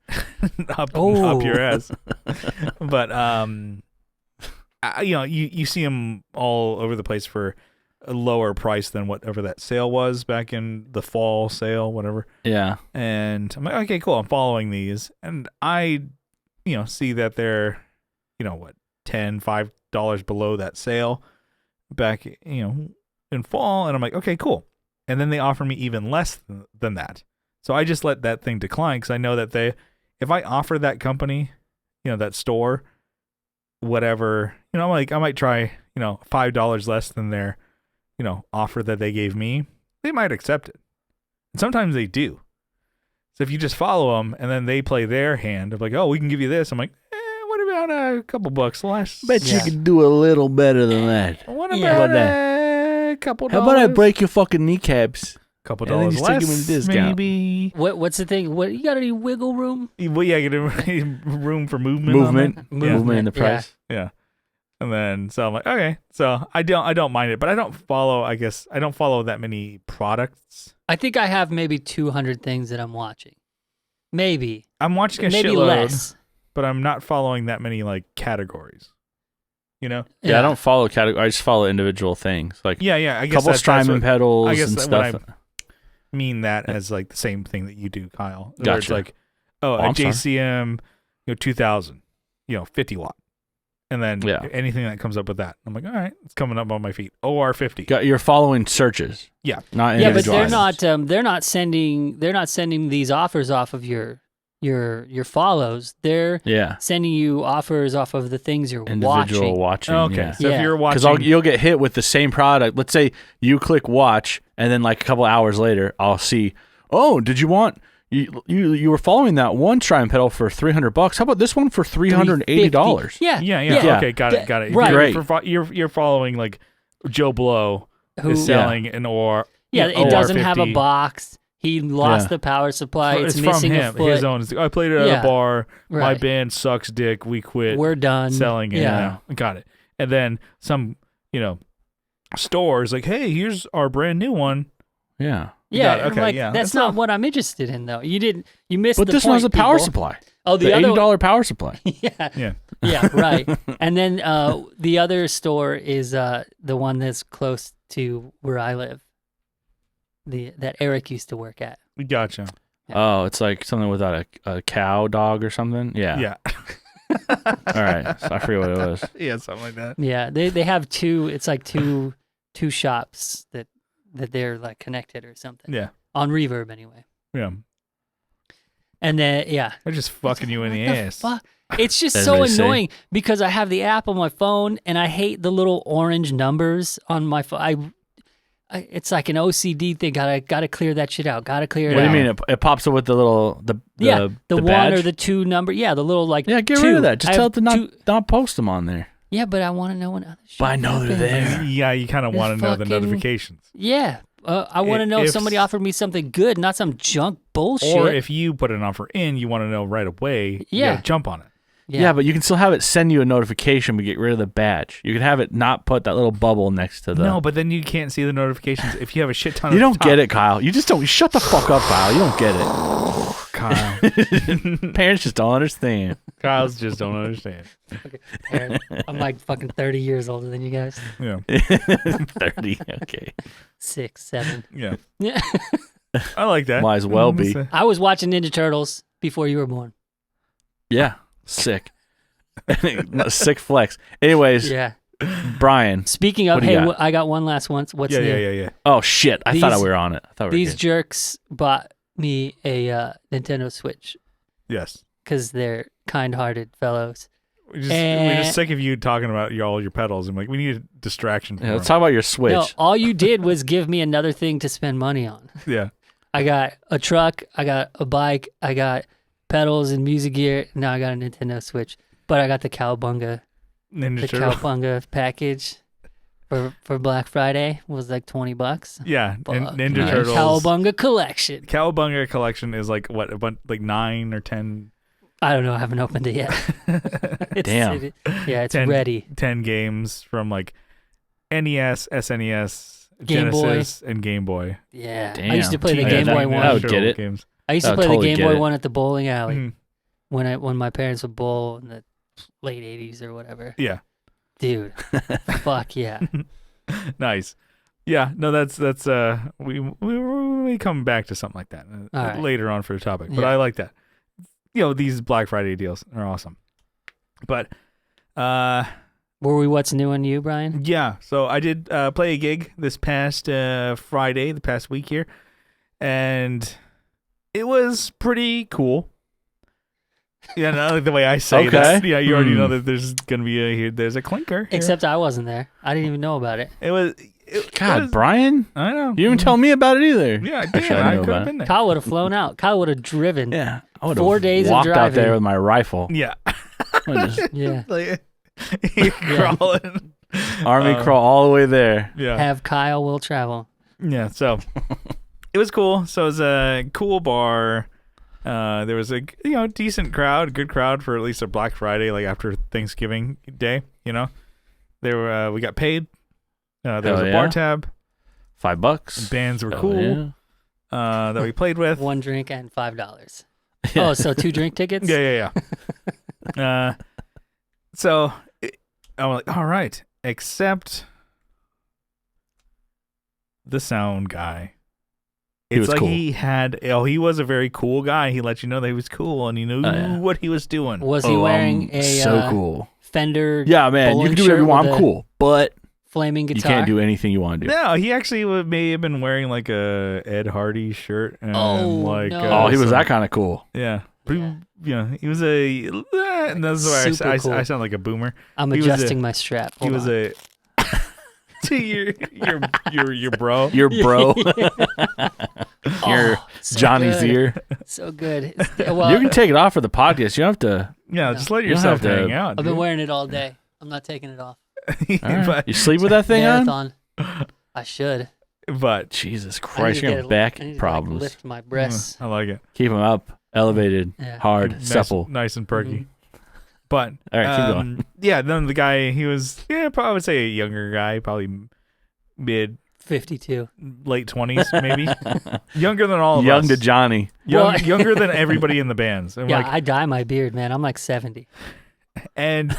up your ass. But you see them all over the place for a lower price than whatever that sale was back in the fall sale, whatever. Yeah. And I'm like, okay, cool. I'm following these, and I, see that they're, $5 below that sale back, in fall. And I'm like, okay, cool. And then they offer me even less than that. So I just let that thing decline because I know that if I offer that company, that store, whatever, I might try, $5 less than their, offer that they gave me. They might accept it. And sometimes they do. So if you just follow them and then they play their hand of like, oh, we can give you this. I'm like, what about a couple bucks less? Bet you can do a little better than that. What about a couple dollars? How about I break your fucking kneecaps? Couple dollars less, maybe. What's the thing? What you got any wiggle room? Well, yeah, get room for movement in the price. Yeah. And then so I'm like, okay, so I don't mind it, but I don't follow that many products. I think I have maybe 200 things that I'm watching. Maybe I'm watching a maybe shitload, less. But I'm not following that many like categories. Yeah, I don't follow categories. I just follow individual things. Like I guess couple Strymon pedals and stuff. I mean that as like the same thing that you do, Kyle. Gotcha. Where it's like, a JCM, 2000, 50 watt. And then anything that comes up with that, I'm like, all right, it's coming up on my feet. OR50. You're following searches. Yeah. Not but individual they're not sending these offers off of your follows. They're sending you offers off of the things you're individual watching. Okay. Yeah. So if you're watching, because you'll get hit with the same product. Let's say you click watch, and then like a couple hours later, I'll see. Oh, did you want? You were following that one Strymon pedal for $300. How about this one for $380? Yeah. Okay, got it. Right. You're following like Joe Blow who's selling an OR. Yeah, it doesn't have a box. He lost the power supply. It's missing from him. a foot. His own. I played it at a bar. Right. My band sucks dick. We quit. We're done selling it. Yeah. Got it. And then some, stores like, hey, here's our brand new one. Yeah. Yeah, Okay, like, yeah. that's not what I'm interested in, though. You missed But the this point, one has a power people. supply. Oh, the The other $80 power supply. yeah, right. And then the other store is the one that's close to where I live. That Eric used to work at. We gotcha. Yeah. Oh, it's like something without a cow dog or something. Yeah. Yeah. All right. So I forget what it was. Yeah, something like that. Yeah, they have two. It's like two shops that they're like connected or something. Yeah. On Reverb anyway. Yeah. And then They're just fucking you in the ass. Fuck? It's just That's so what they say. annoying because I have the app on my phone and I hate the little orange numbers on my phone. It's like an OCD thing. Gotta clear that shit out. Gotta clear it What out. do you mean? It pops up with the little the one badge? or the two number. Yeah, the little like. Yeah, get two. rid of that. Just I tell have it to two- not post them on there. Yeah, but I want to know when other shit. But I know they're happens. there. Yeah, you kind of It's want to know the fucking- notifications. Yeah, I want to know if somebody offered me something good, not some junk bullshit. Or if you put an offer in, you want to know right away. You Yeah. gotta jump on it. Yeah, but you can still have it send you a notification, but get rid of the badge. You can have it not put that little bubble next to the. No, but then you can't see the notifications if you have a shit ton. You of don't get it, Kyle. You just don't. Shut the fuck up, Kyle. You don't get it. Kyle. Parents just don't understand. Kyle's just don't understand. Aaron, I'm like fucking 30 years older than you guys. Yeah. 30. Okay. 6, 7. Yeah. Yeah. I like that. Might as well be. I was watching Ninja Turtles before you were born. Yeah. Sick. Sick flex. Anyways, Yeah. Brian. Speaking of, What do you hey, got? I got one last one. What's new? Yeah. Oh shit! I thought These- we were on it. I thought we were These good. jerks bought me a Nintendo Switch Yes. because they're kind-hearted fellows. We're just sick of you talking about all your pedals. I'm like, we need a distraction. Yeah, let's talk about your Switch. No, all you did was give me another thing to spend money on. Yeah. I got a truck, I got a bike, I got pedals and music gear. Now I got a Nintendo Switch, but I got the Cowabunga package for Black Friday was like $20. Yeah. Fuck. Ninja Nice. Turtles. Cowabunga collection. Cowabunga collection is like what, about like 9 or 10. I don't know. I haven't opened it yet. Damn. It's 10 ready. 10 games from like NES, SNES, Game Boy. Genesis, and Game Boy. Yeah. Damn. I used to play the Yeah, Game that- Boy that one. would get it. Games. I used to I would play totally the Game get Boy it. one at the bowling alley Mhm. when my parents would bowl in the late 80s or whatever. Yeah. Dude. Fuck yeah. Nice. Yeah, no, that's we come back to something like that All right. later on for the topic. But Yeah. I like that. These Black Friday deals are awesome. But Were we what's new on you, Brian? yeah, so I did play a gig this past Friday, the past week here, and it was pretty cool. Yeah, not like the way I say Okay. that. Yeah, you already know that there's gonna be there's a clinker. here. Except I wasn't there. I didn't even know about it. it was. God, Brian, I know. you didn't even tell me about it either. Yeah, Actually, damn, I knew could about have it. been there. Kyle would have flown out. Kyle would have driven. Yeah, I would 4 have days of walked out there driving. with my rifle. Yeah. I just Yeah. Like you're crawling. army crawl all the way there. Yeah. Have Kyle will travel. Yeah. So it was cool. So it was a cool bar. There was a decent crowd, good crowd for at least a Black Friday, like after Thanksgiving Day. There were we got paid. There was Hell a yeah. bar tab. $5. Bands were Hell cool. yeah. That we played with. One drink and $5. Yeah. Oh, so 2 drink tickets? Yeah. So I'm like, all right, except the sound guy. He It's was like cool. he was a very cool guy. He let you know that he was cool and he knew yeah. what he was doing. Was he wearing a so cool? Fender Yeah, man, you bowling can do whatever you shirt want. with I'm a cool, but flaming you guitar? can't do anything you want to do. No, he actually may have been wearing like a Ed Hardy shirt and Oh, like no. Oh, he was some- that kind of cool. Yeah. But Yeah. he was a and that's why Super I cool. sound like a boomer. I'm he was a- adjusting my strap. He was a to your bro. Your bro, your so Johnny's good. ear. So good. Well, You can take it off for the podcast. You don't have to. Yeah, just let You don't yourself have to- hang out. I've been wearing it all day. I'm not taking it off. All right. but You sleep with that thing on? Marathon. I should. but Jesus I need Christ, to you're get gonna a- have back I need to, problems. lift my breasts. I like it. Keep them up, elevated, Yeah. hard, Nice, supple. nice and perky. Mhm. But All right, keep going. yeah, then the guy he was probably I would say a younger guy, probably mid 52. late 20s, maybe. Younger than all of us. Young to Johnny. Younger than everybody in the bands. I'm Yeah, like, I dye my beard, man. I'm like 70. and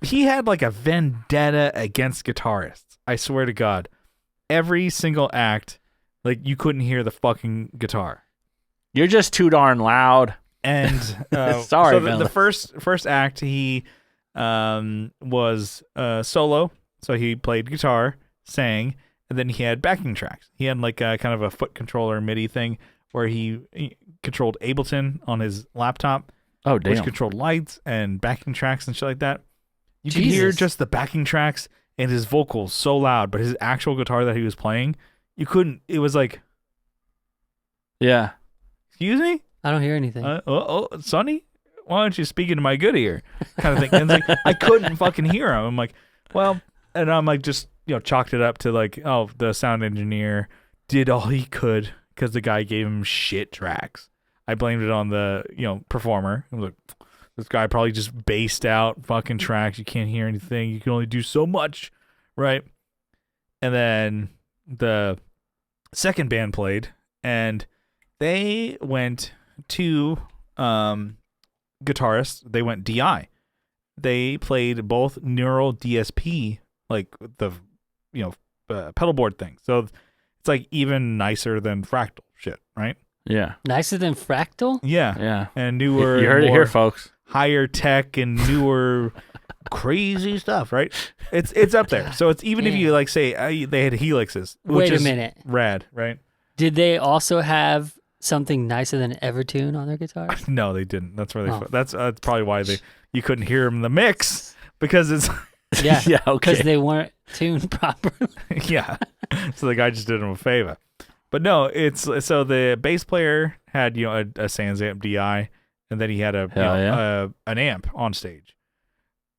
he had like a vendetta against guitarists. I swear to God. Every single act, like you couldn't hear the fucking guitar. You're just too darn loud. And sorry, so the first act, he was solo. So he played guitar, sang, and then he had backing tracks. He had like a kind of a foot controller MIDI thing where he controlled Ableton on his laptop. Oh, damn. Which controlled lights and backing tracks and shit like that. You could Jesus. hear just the backing tracks and his vocals so loud, but his actual guitar that he was playing, you couldn't. It was like, yeah. Excuse me? I don't hear anything. Sonny? Why aren't you speaking to my good ear? Kind of thing. And it's like, I couldn't fucking hear him. I'm like, well, and I'm like, just, chalked it up to like, oh, the sound engineer did all he could because the guy gave him shit tracks. I blamed it on the, performer. I was like, this guy probably just based out fucking tracks. You can't hear anything. You can only do so much, right? And then the second band played, and they went to guitarists. They went DI. They played both neural DSP, like the pedal board thing. So it's like even nicer than Fractal shit, right? Yeah. Nicer than Fractal? Yeah. Yeah. And newer. You heard it here, folks. Higher tech and newer crazy stuff, right? It's up there. So it's even if you like say they had helixes, which Wait a is minute. rad, right? Did they also have something nicer than Evertune on their guitars? No, they didn't. That's where they. That's probably why you couldn't hear them in the mix because it's. Yeah. Yeah. Okay. Because they weren't tuned properly. Yeah. So the guy just did him a favor. But no, it's so the bass player had a Sansamp DI, and then he had an amp on stage.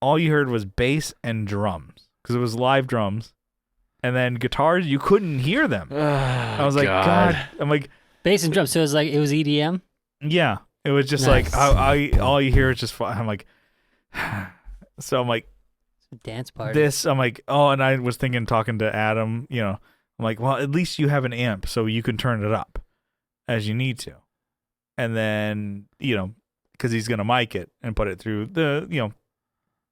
All you heard was bass and drums because it was live drums, and then guitars you couldn't hear them. I was like, God. I'm like Bass and drums. So it was EDM. Yeah, it was just Nice. like all you hear is just. I'm like, so I'm like Dance party. this. I'm like, oh, and I was talking to Adam. I'm like, well, at least you have an amp, so you can turn it up as you need to. And then, because he's going to mic it and put it through the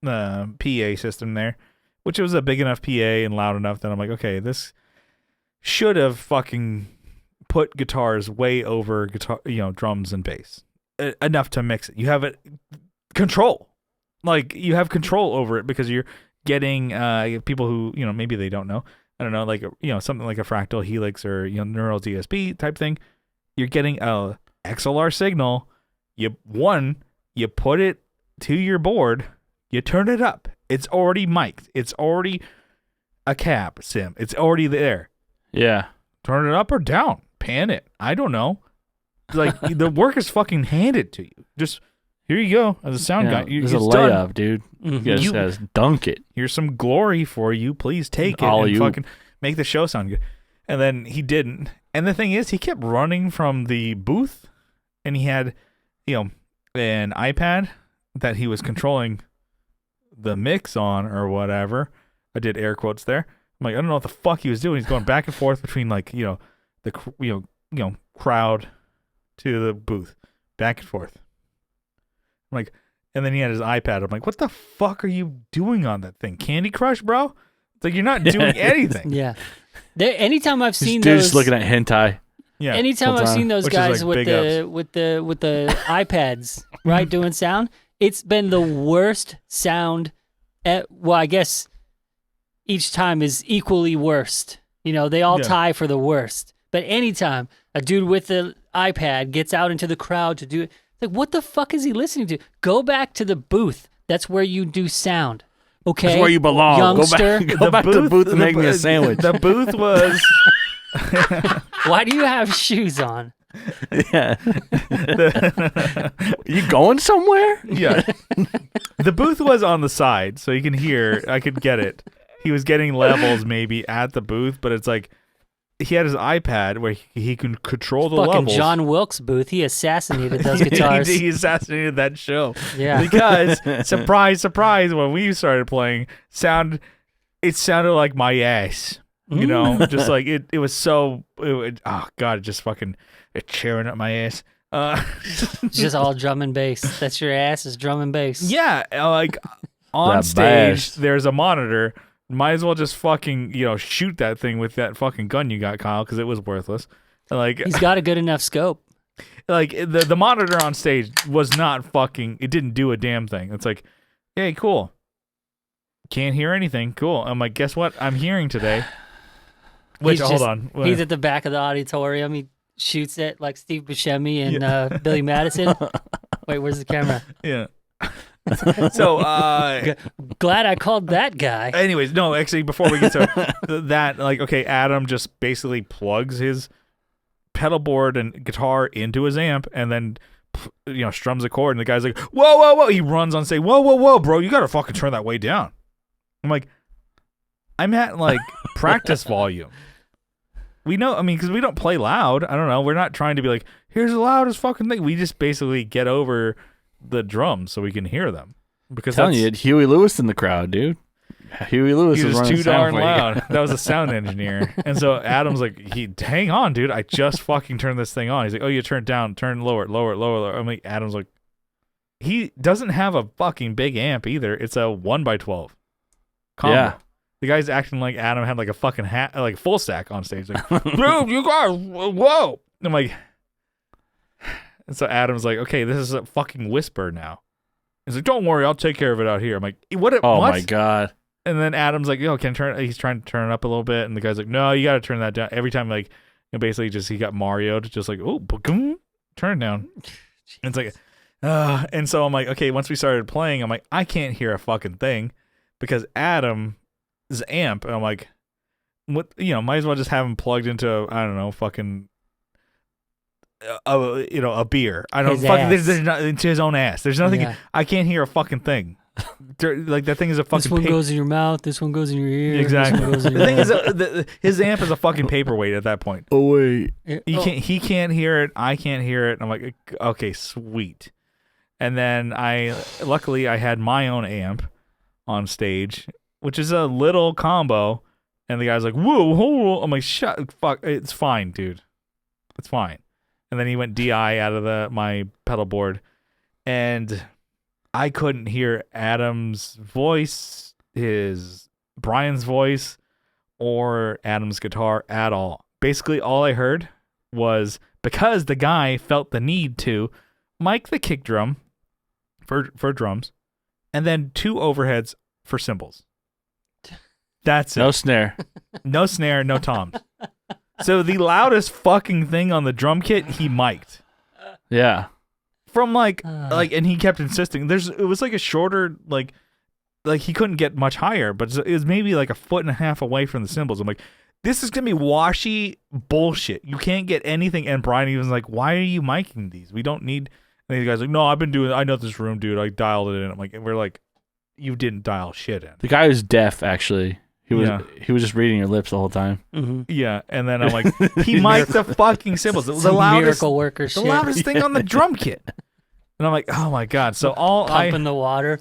PA system there, which was a big enough PA and loud enough that I'm like, okay, this should have fucking put guitars way over drums and bass enough to mix it. You have it control. Like, you have control over it because you're getting people who, maybe they don't know. I don't know, like, something like a Fractal Helix or, Neural DSP type thing. You're getting a XLR signal. You put it to your board. You turn it up. It's already mic'd. It's already a cab sim. It's already there. Yeah. Turn it up or down. Pan it. I don't know. Like, the work is fucking handed to you. Just, here you go as a sound guy. It's a layup, dude. Mm-hmm. You guys dunk it. Here's some glory for you. Please take it and fucking make the show sound good. And then he didn't. And the thing is, he kept running from the booth, and he had, an iPad that he was controlling the mix on or whatever. I did air quotes there. I'm like, I don't know what the fuck he was doing. He's going back and forth between the crowd to the booth, back and forth. I'm like, and then he had his iPad. I'm like, what the fuck are you doing on that thing? Candy Crush, bro? It's like, you're not doing anything. Yeah. Anytime I've seen dude those, just looking at hentai. Yeah. Anytime I've seen those guys like with the iPads, right, doing sound, it's been the worst sound. Well, I guess each time is equally worst. They all tie for the worst. But anytime a dude with the iPad gets out into the crowd to do it, like, what the fuck is he listening to? Go back to the booth. That's where you do sound. Okay, that's where you belong. Youngster. Go back to the booth and make me a sandwich. The booth was. Why do you have shoes on? Yeah. You going somewhere? Yeah. The booth was on the side, so you can hear. I could get it. He was getting levels maybe at the booth, but it's like he had his iPad where he can control the fucking levels. John Wilkes Booth. He assassinated those guitars. He assassinated that show. Yeah. Because surprise, surprise, when we started playing, it sounded like my ass. You know, just like it was so. Oh God, it just fucking cheering up my ass. It's just all drum and bass. That's your ass is drum and bass. Yeah, like on stage, there's a monitor. Might as well just fucking shoot that thing with that fucking gun you got, Kyle, because it was worthless. Like he's got a good enough scope. Like the monitor on stage was not fucking. It didn't do a damn thing. It's like, hey, cool. Can't hear anything. Cool. I'm like, guess what? I'm hearing today. Wait, hold on. He's at the back of the auditorium. He shoots it like Steve Buscemi and Billy Madison. Wait, where's the camera? Yeah. So glad I called that guy. Anyways, no, actually, before we get to that, like, okay, Adam just basically plugs his pedal board and guitar into his amp, and then strums a chord, and the guy's like, whoa, whoa, whoa. He runs on stage, whoa, whoa, whoa, bro, you gotta fucking turn that way down. I'm like, I'm at like practice volume. We know, I mean, because we don't play loud. I don't know. We're not trying to be like, here's the loudest fucking thing. We just basically get over the drums so we can hear them. Because I'm telling you, Huey Lewis in the crowd, dude. Huey Lewis he was was too darn loud. loud. That was a sound engineer. And so Adam's like, hang on, dude. I just fucking turned this thing on. He's like, oh, you turn down, turn lower, lower, lower, lower. I'm like, Adam's like, he doesn't have a fucking big amp either. It's a 1x12 combo. Yeah. The guy's acting like Adam had like a fucking hat, like full stack on stage. Like, dude, you got, whoa. I'm like, and so Adam's like, okay, this is a fucking whisper now. He's like, don't worry, I'll take care of it out here. I'm like, what? Oh what? My God. And then Adam's like, can I turn? He's trying to turn it up a little bit, and the guy's like, no, you got to turn that down. Every time, like, basically, just he got Mario'd, just like, oh, boom, turn it down. And it's like, and so I'm like, okay. Once we started playing, I'm like, I can't hear a fucking thing because Adam's amp. And I'm like, what? Might as well just have him plugged into I don't know, fucking. A beer. I don't fucking. There's not into his own ass. There's nothing. Yeah. I can't hear a fucking thing. Like that thing is a fucking. This one goes in your mouth. This one goes in your ear. Exactly. The thing is, his amp is a fucking paperweight at that point. Oh wait, he can't hear it. I can't hear it. I'm like, okay, sweet. And then luckily I had my own amp on stage, which is a little combo. And the guy's like, whoa. I'm like, fuck, it's fine, dude. It's fine. And then he went DI out of my pedal board, and I couldn't hear Adam's voice, Brian's voice, or Adam's guitar at all. Basically, all I heard was because the guy felt the need to mic the kick drum for drums, and then 2 overheads for cymbals. That's it. No snare. No snare, no toms. So the loudest fucking thing on the drum kit, he mic'd. Yeah. From and he kept insisting. It was like a shorter, like he couldn't get much higher, but it was maybe like 1.5 feet away from the cymbals. I'm like, this is gonna be washy bullshit. You can't get anything. And Brian even was like, why are you miking these? We don't need. And the guy's like, no, I know this room, dude. I dialed it in. I'm like, and we're like, you didn't dial shit in. The guy was deaf, actually. He was just reading your lips the whole time. Mm-hmm. Yeah, and then I'm like, he mic'd the fucking cymbals. The loudest miracle worker shit. The loudest thing on the drum kit. And I'm like, oh my God. So pumping the water.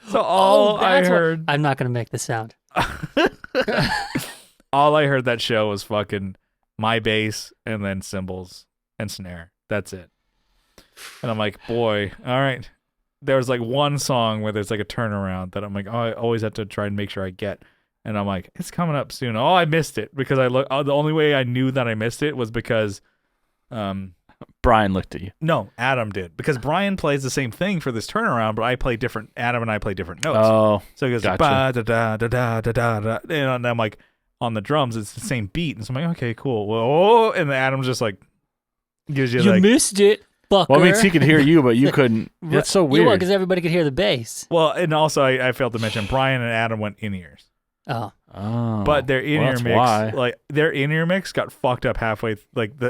So all I heard. I'm not gonna make the sound. All I heard that show was fucking my bass and then cymbals and snare. That's it. And I'm like, boy, all right. There was like one song where there's like a turnaround that I'm like, oh, I always have to try and make sure I get. And I'm like, it's coming up soon. Oh, I missed it because the only way I knew that I missed it was because Brian looked at you. No, Adam did, because Brian plays the same thing for this turnaround, but I play different. Adam and I play different notes. Oh, so he goes gotcha. Ba, da, da, da, da, da, da, da. And I'm like, on the drums, it's the same beat, and so I'm like, okay, cool. Well, and then Adam's just like gives you like, missed it. Fucker. Well, I mean, he could hear you, but you couldn't. That's so weird. Because everybody could hear the bass. Well, and also I failed to mention Brian and Adam went in ears. Oh. But their in-ear mix, why. like their in-ear mix, got fucked up halfway,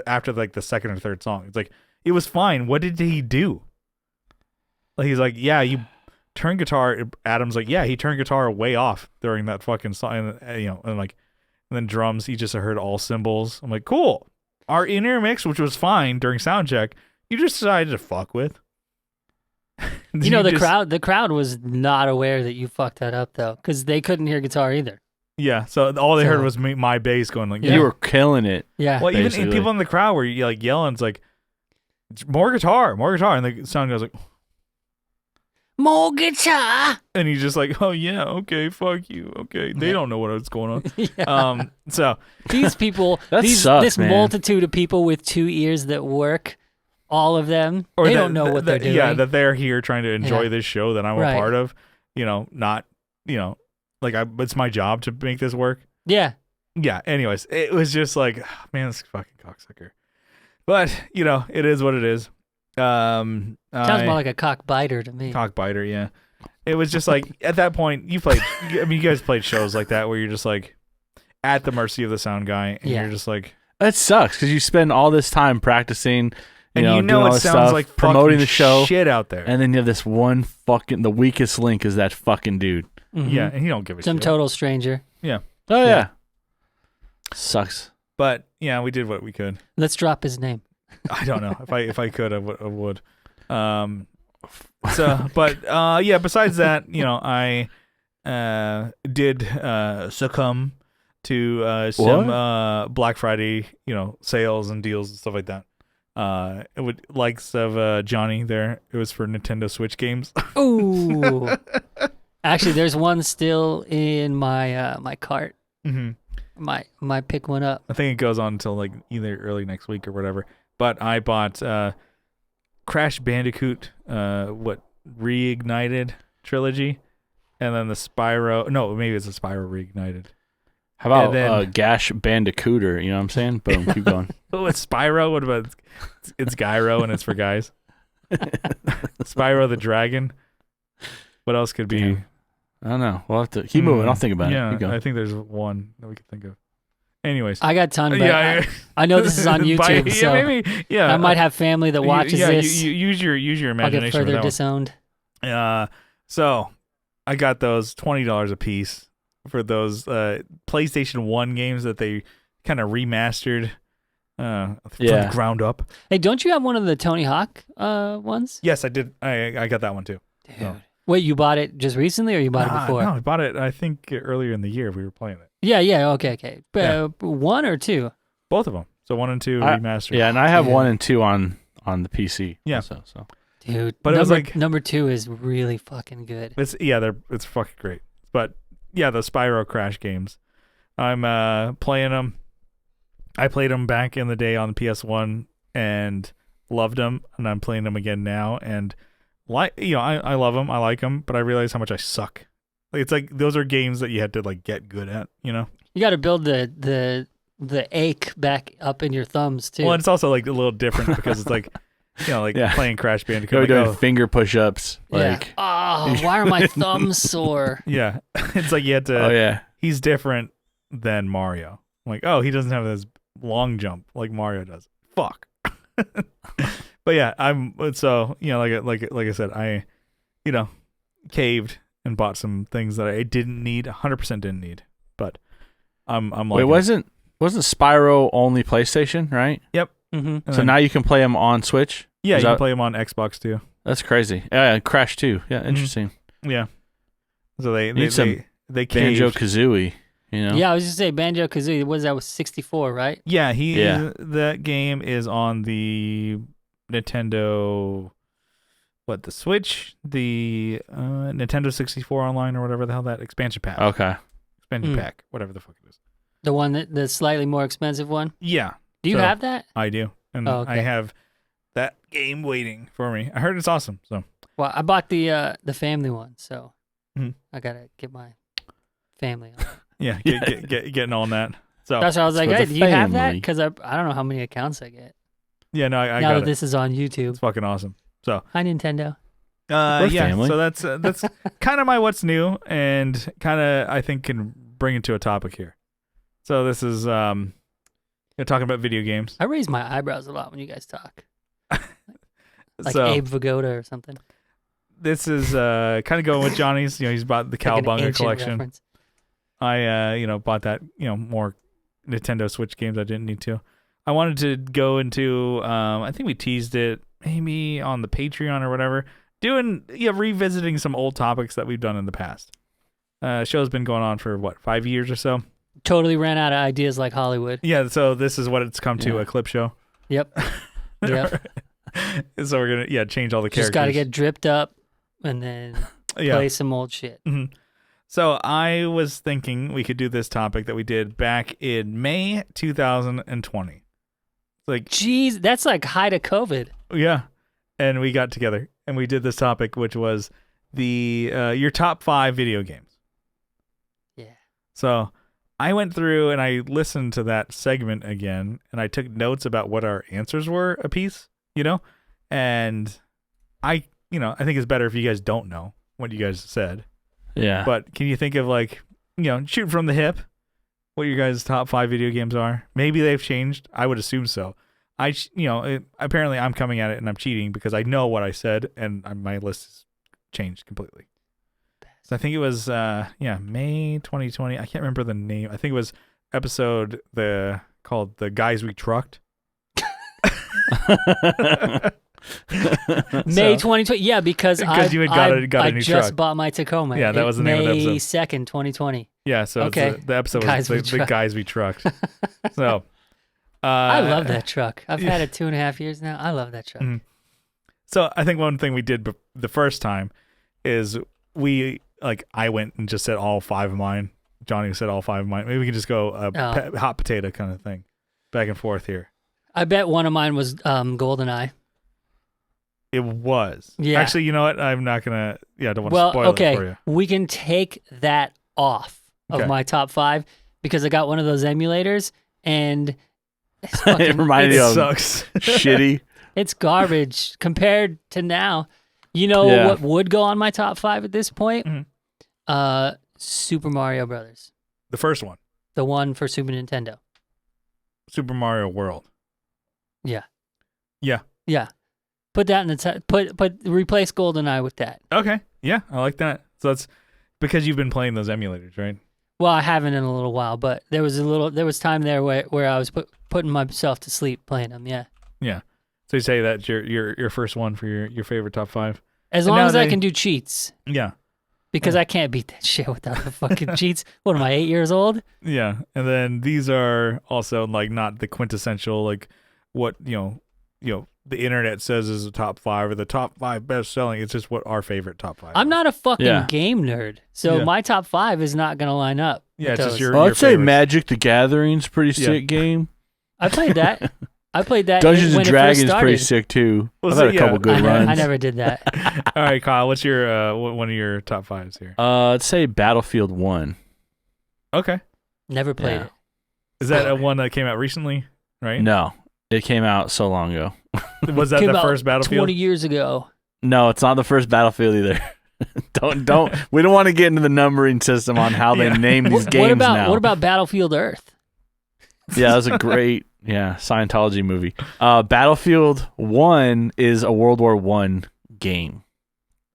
after the second or third song. It's like it was fine. What did he do? Like he's like, yeah, you turn guitar. Adam's like, yeah, he turned guitar way off during that fucking song, and then drums. He just heard all cymbals. I'm like, cool. Our in-ear mix, which was fine during sound check, you just decided to fuck with. You know, the crowd was not aware that you fucked that up though, because they couldn't hear guitar either. Yeah, so all they heard was my bass going like. You were killing it. Yeah. Well, even people in the crowd were like yelling, it's like, more guitar, and the sound goes like, more guitar. and he's just like, oh yeah, okay, fuck you, okay. They don't know what's going on. Yeah. So these people, this multitude of people with 2 ears that work, all of them, or they don't know what they're doing. Yeah, that they're here trying to enjoy this show that I'm a part of. You know, not like it's my job to make this work. Yeah. Yeah. Anyways, it was just like, man, this fucking cocksucker. But it is what it is. Sounds more like a cockbiter to me. Cockbiter, yeah. It was just like at that point you guys played shows like that where you're just like at the mercy of the sound guy, and you're just like, that sucks because you spend all this time practicing, and doing all it this sounds stuff, like promoting the show, shit out there, and then you have this one the weakest link is that fucking dude. Mm-hmm. Yeah, and he don't give a shit. Some total stranger. Yeah. Oh yeah. Sucks. But yeah, we did what we could. Let's drop his name. I don't know if I could I would. Besides that, I did succumb to some Black Friday, sales and deals and stuff like that. It would likes of Johnny there. It was for Nintendo Switch games. Ooh. Actually, there's one still in my my cart. Mm-hmm. Might pick one up. I think it goes on until like either early next week or whatever. But I bought Crash Bandicoot, Reignited trilogy, and then the Spyro. No, maybe it's a Spyro Reignited. How about Gash Bandicooter? You know what I'm saying? Boom, keep going. Oh, it's Spyro. What about it's Gyro and it's for guys. Spyro the Dragon. What else could be? Damn. I don't know. We'll have to keep moving. I'll think about it. Yeah, I think there's one that we could think of. Anyways, I got ton, but I know this is on YouTube, so maybe, I might have family that watches this. Use your imagination. I'll get further disowned. So I got those $20 a piece for those PlayStation 1 games that they kind of remastered from the ground up. Hey, don't you have one of the Tony Hawk ones? Yes, I did. I got that one too. Dude. So. Wait, you bought it just recently, or you bought it before? No, I bought it, I think, earlier in the year. We were playing it. Yeah, okay. One or two? Both of them. So 1 and 2 remastered. Yeah, and I have 1 and 2 on the PC. Yeah. Also, so. Dude, but it was like number 2 is really fucking good. It's fucking great. But yeah, the Spyro Crash games, I'm playing them. I played them back in the day on the PS1 and loved them, and I'm playing them again now. And I love them, I like them, but I realize how much I suck. Like, it's like those are games that you had to like get good at, You got to build the ache back up in your thumbs too. Well, it's also like a little different because it's like playing Crash Bandicoot. You're doing finger push-ups. Like, why are my thumbs sore? Yeah, it's like you had to. Oh yeah, he's different than Mario. Like, oh, he doesn't have this long jump like Mario does. Fuck. But yeah, like I said, I caved and bought some things that I didn't need, 100% didn't need. But I'm like, wait, wasn't Spyro only PlayStation, right? Yep. Mm-hmm. So now you can play them on Switch. Yeah, you can play them on Xbox too. That's crazy. Yeah, Crash too. Yeah, interesting. Yeah. So they caved. Banjo-Kazooie. Yeah, I was just say Banjo-Kazooie. What is that? Was 64, right? Yeah, that game is on the Nintendo. The Switch, the Nintendo 64 online or whatever the hell that expansion pack. Okay. Expansion pack, whatever the fuck it is. The one the slightly more expensive one? Yeah. Do you have that? I do. And I have that game waiting for me. I heard it's awesome. So. Well, I bought the family one, so I gotta get my family on. Yeah, getting on that. So that's why I was like, hey, do you have that? Because I don't know how many accounts I get. Yeah, no, I now got that this is on YouTube. It's fucking awesome. So hi Nintendo. Family. So that's kind of my what's new, and kind of I think can bring it to a topic here. So this is talking about video games. I raise my eyebrows a lot when you guys talk. Like Abe Vigoda or something. This is kind of going with Johnny's. He's bought the Cowabunga collection. Reference. I bought that more Nintendo Switch games I didn't need to. I wanted to go into I think we teased it maybe on the Patreon or whatever. revisiting some old topics that we've done in the past. Show's been going on for 5 years or so. Totally ran out of ideas like Hollywood. Yeah, so this is what it's come to, a clip show. Yep. Yep. So we're gonna change all the characters. Just got to get dripped up and then play some old shit. Mm-hmm. So I was thinking we could do this topic that we did back in May 2020. Like, jeez, that's like height of COVID. Yeah, and we got together and we did this topic, which was your top 5 video games. Yeah. So I went through and I listened to that segment again, and I took notes about what our answers were a piece, and I think it's better if you guys don't know what you guys said. Yeah. But can you think of shoot from the hip what your guys' top 5 video games are? Maybe they've changed. I would assume so. Apparently I'm coming at it and I'm cheating because I know what I said and my list has changed completely. So I think it was May 2020. I can't remember the name. I think it was episode called "The Guys We Trucked." May 2020. Yeah, because you had got a new I just truck. Bought my Tacoma. Yeah, that was the name of the episode. May 2nd, 2020. Yeah, so okay. The episode was the Guys We Trucked. So I love that truck. I've had it 2.5 years now. I love that truck. Mm-hmm. So I think one thing we did the first time is I went and just said all 5 of mine. Johnny said all 5 of mine. Maybe we can just go hot potato kind of thing, back and forth here. I bet one of mine was GoldenEye. It was. Yeah. Actually, you know what? I'm not gonna. Yeah, I don't want to spoil it for you. We can take that off of my top 5 because I got one of those emulators and it reminded me of sucks. Shitty. It's garbage compared to now. You know what would go on my top 5 at this point? Mm-hmm. Super Mario Brothers. The first one. The one for Super Nintendo. Super Mario World. Yeah. Yeah. Yeah. Put that in the replace GoldenEye with that. Okay. Yeah, I like that. So that's because you've been playing those emulators, right? Well, I haven't in a little while, but there was time there where I was putting myself to sleep playing them. Yeah. Yeah. So you say that's your first one for your favorite top 5? As long as I can do cheats. Yeah. Because I can't beat that shit without the fucking cheats. What am I, 8 years old? Yeah. And then these are also not the quintessential what the internet says is the top 5 or the top 5 best selling. It's just what our favorite top 5 I'm not a fucking game nerd, so my top 5 is not going to line up. Yeah, it's just I'd say Magic the Gathering's pretty sick game. I played that. Dungeons and Dragons pretty sick too. I've had a couple good runs. I never did that. All right, Kyle, what's your one of your top 5s here? I'd say Battlefield 1. Okay. Never played it. Is that a one that came out recently, right? No. It came out so long ago. Was that the first Battlefield? 20 years ago. No, it's not the first Battlefield either. Don't. We don't want to get into the numbering system on how they name these games now. What about Battlefield Earth? Yeah, that was a great Scientology movie. Battlefield 1 is a World War I game.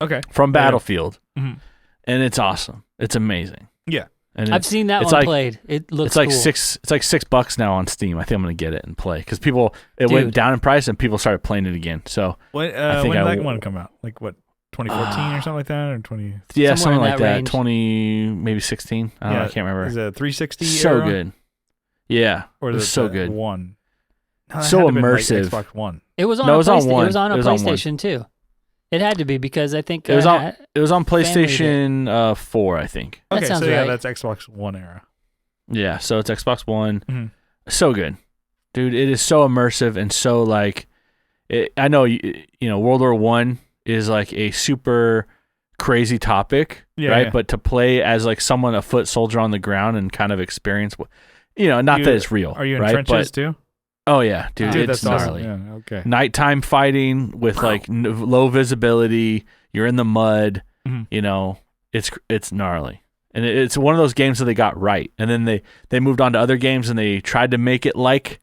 Okay. From Battlefield. Mm-hmm. And it's awesome. It's amazing. Yeah. And I've seen that one played. It looks cool. It's like $6 now on Steam. I think I'm gonna get it and play because it went down in price and people started playing it again. So when did that one come out? 2014 or something like that, or 20? Yeah, something like that. 20, maybe 16. I don't know. I can't remember. Is it a 360? So era? Good. Yeah, or it was so good. One. No, so immersive. Xbox One. It was on. No, it was on one. It was on a PlayStation too. It had to be because I think it was on PlayStation 4, I think. Okay, so right. Yeah, that's Xbox One era. Yeah, so it's Xbox One. Mm-hmm. So good, dude. It is so immersive and so I know World War I is a super crazy topic, right? Yeah. But to play as someone, a foot soldier on the ground and kind of experience, not that it's real. Are you in right? trenches too? Oh yeah, dude, it's that's gnarly. Awesome. Yeah, okay. Nighttime fighting with low visibility. You're in the mud. Mm-hmm. It's gnarly, and it's one of those games that they got right. And then they moved on to other games and they tried to make it Battlefield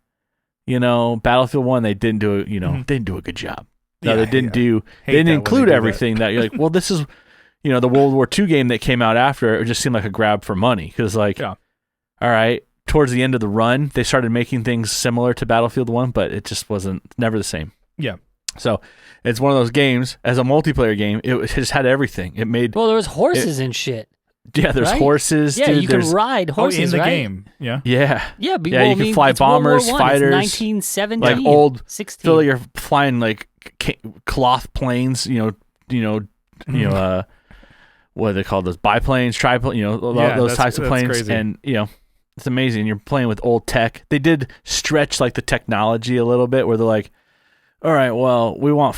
1. They didn't do it. Didn't do a good job. No, they didn't do. They didn't include everything that you're like. Well, this is, the World War II game that came out after. It just seemed like a grab for money because all right. Towards the end of the run, they started making things similar to Battlefield 1, but it just wasn't never the same. Yeah. So it's one of those games. As a multiplayer game, it just had everything. It made Well, there was horses and shit. Yeah, there's right? horses. Yeah, dude, you can ride horses in the right? game. Yeah. Yeah. Yeah, Yeah, you can fly it's World War bombers, I. fighters, It's 1917, like old. 16. Feel like you're flying like cloth planes. What are they called? Those biplanes, triplanes. Those types of planes. Crazy. And it's amazing. You're playing with old tech. They did stretch like the technology a little bit, where they're like, all right, well, we want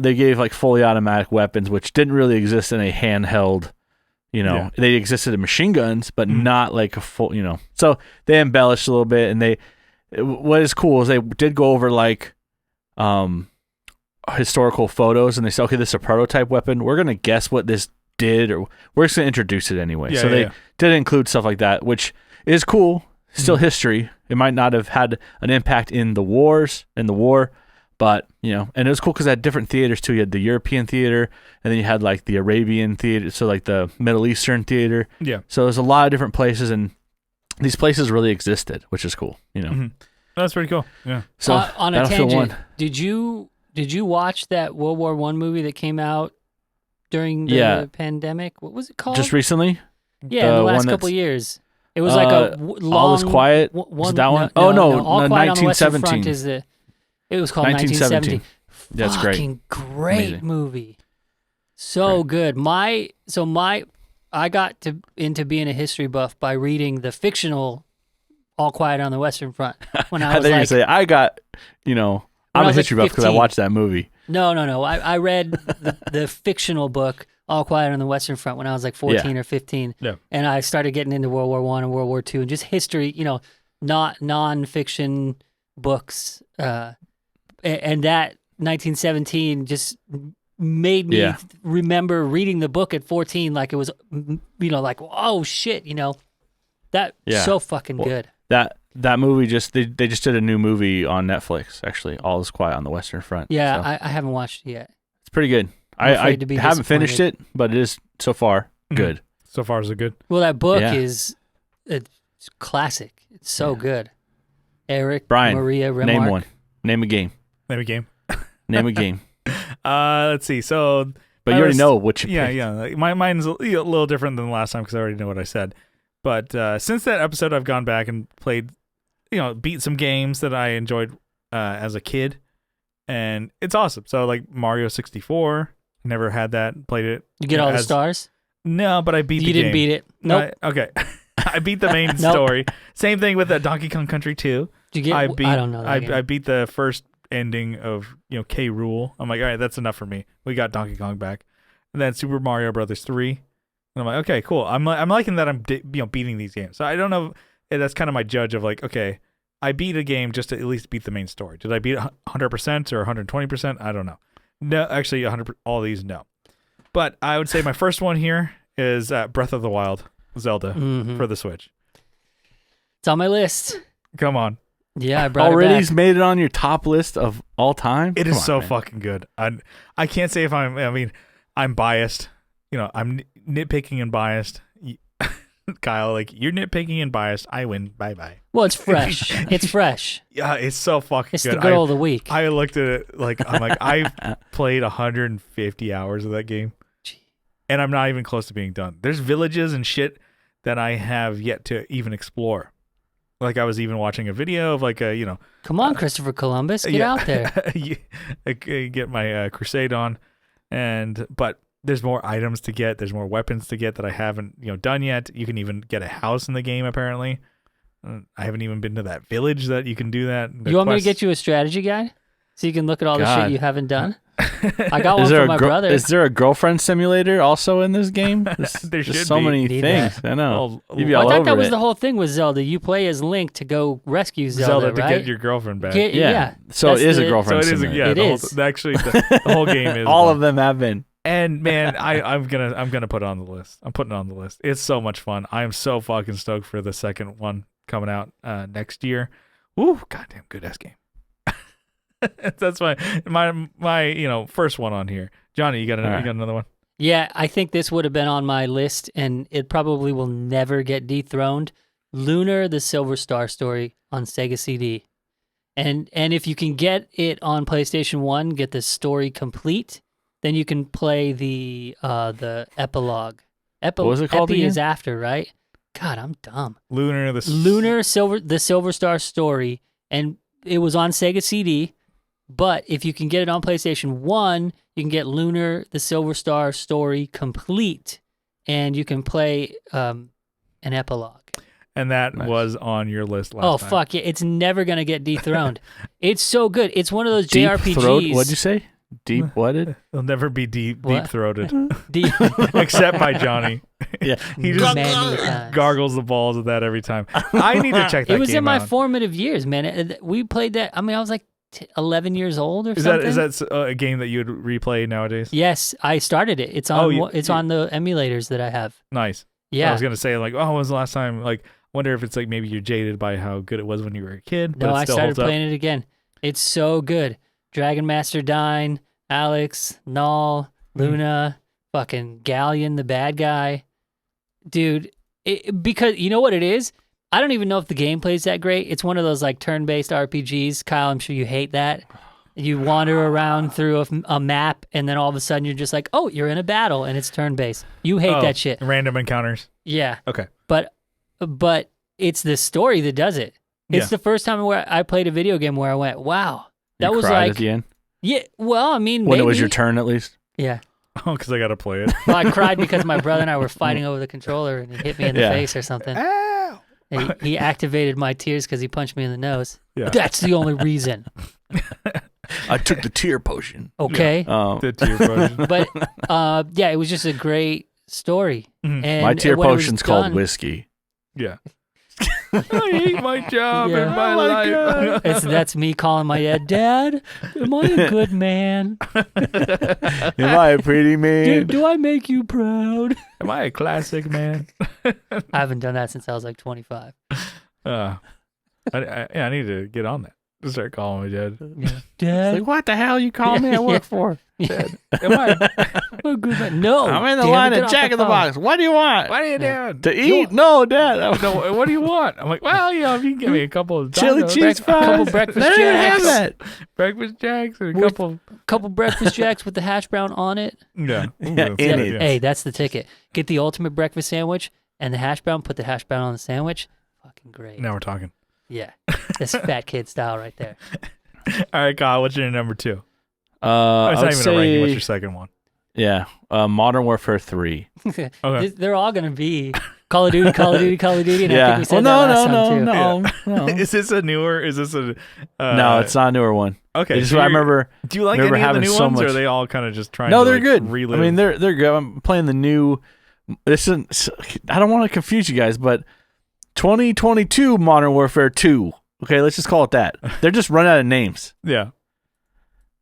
they gave like fully automatic weapons, which didn't really exist in a handheld. They existed in machine guns, but not like a full. So they embellished a little bit, and what is cool is they did go over like, historical photos, and they said, okay, this is a prototype weapon. We're gonna guess what this did, or we're just gonna introduce it anyway. So they did include stuff like that, which is cool. Still history. It might not have had an impact in the war, but and it was cool because it had different theaters too. You had the European theater, and then you had like the Arabian theater, so like the Middle Eastern theater. Yeah. So there's a lot of different places, and these places really existed, which is cool. That's pretty cool. Yeah. So on a Battlefield tangent, 1. did you watch that World War I movie that came out during the pandemic? What was it called? Just recently? Yeah, in the last couple of years. It was like a long. All Is Quiet. One, is that one? No, All Quiet on the Western 1917. Front is the. It was called 1917. That's great. Fucking great Amazing. movie. So good. I got into being a history buff by reading the fictional All Quiet on the Western Front when I was like, say I got, I'm a history buff because I watched that movie. No. I read the fictional book All Quiet on the Western Front when I was like 14 or 15. Yeah. And I started getting into World War I and World War II and just history, not non-fiction books. And that 1917 just made me remember reading the book at 14 like it was, like, oh shit, so fucking good. That movie they just did a new movie on Netflix, actually, All Is Quiet on the Western Front. Yeah, so. I haven't watched it yet. It's pretty good. I haven't finished it, but it is so far good. So far, is it good? Well, that book is it's classic. It's so good. Eric, Brian, Maria, Remark. Name one. Name a game. Name a game. Name a game. Let's see. So, but you already know what you picked. Yeah. Mine's a little different than the last time because I already know what I said. But since that episode, I've gone back and played, beat some games that I enjoyed as a kid, and it's awesome. So like Mario 64, never had that. Played it. You get all the stars? No, but I beat the game. You didn't beat it? Nope. Okay. I beat the main story. Same thing with Donkey Kong Country 2. Did you get? I don't know. I beat the first ending of K. Rool. I'm like, all right, that's enough for me. We got Donkey Kong back, and then Super Mario Brothers 3. And I'm like, okay, cool. I'm liking that I'm beating these games. So I don't know. That's kind of my judge of like, okay, I beat a game just to at least beat the main story. Did I beat 100% or 120%? I don't know. No, actually, 100. All these, no. But I would say my first one here is Breath of the Wild, Zelda for the Switch. It's on my list. Come on. Yeah, I brought Already it he's made it on your top list of all time? It is so fucking good. I can't say if I'm biased. I'm nitpicking and biased. Kyle, like, you're nitpicking and biased. I win. Bye-bye. Well, it's fresh. It's fresh. Yeah, it's so fucking it's good. It's the girl of the week. I looked at it like, I'm like, I've played 150 hours of that game. And I'm not even close to being done. There's villages and shit that I have yet to even explore. Like, I was even watching a video of like a, Come on, Christopher Columbus, get out there. Get my crusade on, but there's more items to get. There's more weapons to get that I haven't done yet. You can even get a house in the game apparently. I haven't even been to that village that you can do that. You want me to get you a strategy guide so you can look at all the shit you haven't done? I got one for my brother. Is there a girlfriend simulator also in this game? There should be. So many things. I know. You'd be all I thought over that was it. the whole thing with Zelda. You play as Link to go rescue Zelda, to right? get your girlfriend back. Yeah. So it is a girlfriend so it simulator. is. Actually, the whole game is. All of them have been. And man, I'm gonna put it on the list. I'm putting it on the list. It's so much fun. I am so fucking stoked for the second one coming out next year. Woo, goddamn good ass game. That's my first one on here. Johnny, you got another one? Yeah, I think this would have been on my list, and it probably will never get dethroned. Lunar: The Silver Star Story on Sega CD. And if you can get it on PlayStation 1, get the story complete, then you can play the epilogue. What was it called Epi again? is after, right? God, I'm dumb. Lunar Silver Star story, and it was on Sega CD. But if you can get it on PlayStation 1, you can get Lunar the Silver Star story complete, and you can play an epilogue. And that was on your list last time. Fuck yeah! It's never gonna get dethroned. It's so good. It's one of those Deep JRPGs. throat? What'd you say? Deep whatted? It'll never be deep throated, Deep. except by Johnny. Yeah. He just Many times. gargles the balls with that every time. I need to check that It was game in my out. formative years, man. We played that. I mean, I was like 11 years old or something. Is that a game that you would replay nowadays? Yes, I started it. It's on. Oh, It's on the emulators that I have. Nice. Yeah. I was gonna say like, oh, when was the last time? Like, wonder if it's like maybe you're jaded by how good it was when you were a kid. But No, it I still started holds up. playing it again. It's so good. Dragon Master Dine, Alex, Null, Luna, fucking Galleon, the bad guy. Dude, because you know what it is? I don't even know if the gameplay's that great. It's one of those like turn-based RPGs. Kyle, I'm sure you hate that. You wander around through a map, and then all of a sudden you're just like, oh, you're in a battle, and it's turn-based. You hate that shit. Random encounters. Yeah. Okay. But it's the story that does it. It's Yeah. the first time where I played a video game where I went, wow, that You was cried like, at the end? yeah, well, I mean, When maybe. it was your turn, at least? Yeah. Oh, because I gotta play it. Well, I cried because my brother and I were fighting over the controller and he hit me in the Yeah. face or something. Ow! He activated my tears because he punched me in the nose. Yeah. That's the only reason. I took the tear potion. Okay. The tear potion. But yeah, it was just a great story. Mhm. And My tear when it was potion's called done- whiskey. Yeah. I hate my job Yeah. and my life. That's me calling my dad. Am I a good man? Am I a pretty man? Do I make you proud? Am I a classic man? I haven't done that since I was like 25. I need to get on that. Just start calling my dad. Yeah. Dad, Like, what the hell you calling me at work for? Dad, am I? I'm a good man. No, I'm in the damn it, line get at off Jack in the phone. Box. What do you want? What are you doing? To eat? No, Dad. No, what do you want? I'm like, well, if you can give me a couple of Chili tacos, cheese fries. couple breakfast They don't even have jacks. that. breakfast jacks, and a With- couple. breakfast jacks with the hash brown on it. Yeah. Yeah, Ooh, in yeah. it. Hey, that's the ticket. Get the ultimate breakfast sandwich and the hash brown. Put the hash brown on the sandwich. Fucking great. Now we're talking. Yeah, that's fat kid style right there. All right, Kyle, what's your number 2? I It's would not even a ranking. What's say, your second one? yeah, Modern Warfare 3. Okay. They're all gonna be Call of Duty, Call of Duty, Call of Duty. And I Yeah. think we said that last time too. no. Is this a newer? Is this a? No, it's not a newer one. Okay. It's just, so I you're- remember. Do you like remember any of the having new so ones, or much- are they all kind of just trying? No, to they're like, good. Relive? I mean, they're good. I'm playing the new. This isn't. I don't want to confuse you guys, but 2022 Modern Warfare 2. Okay, let's just call it that. They're just running out of names yeah.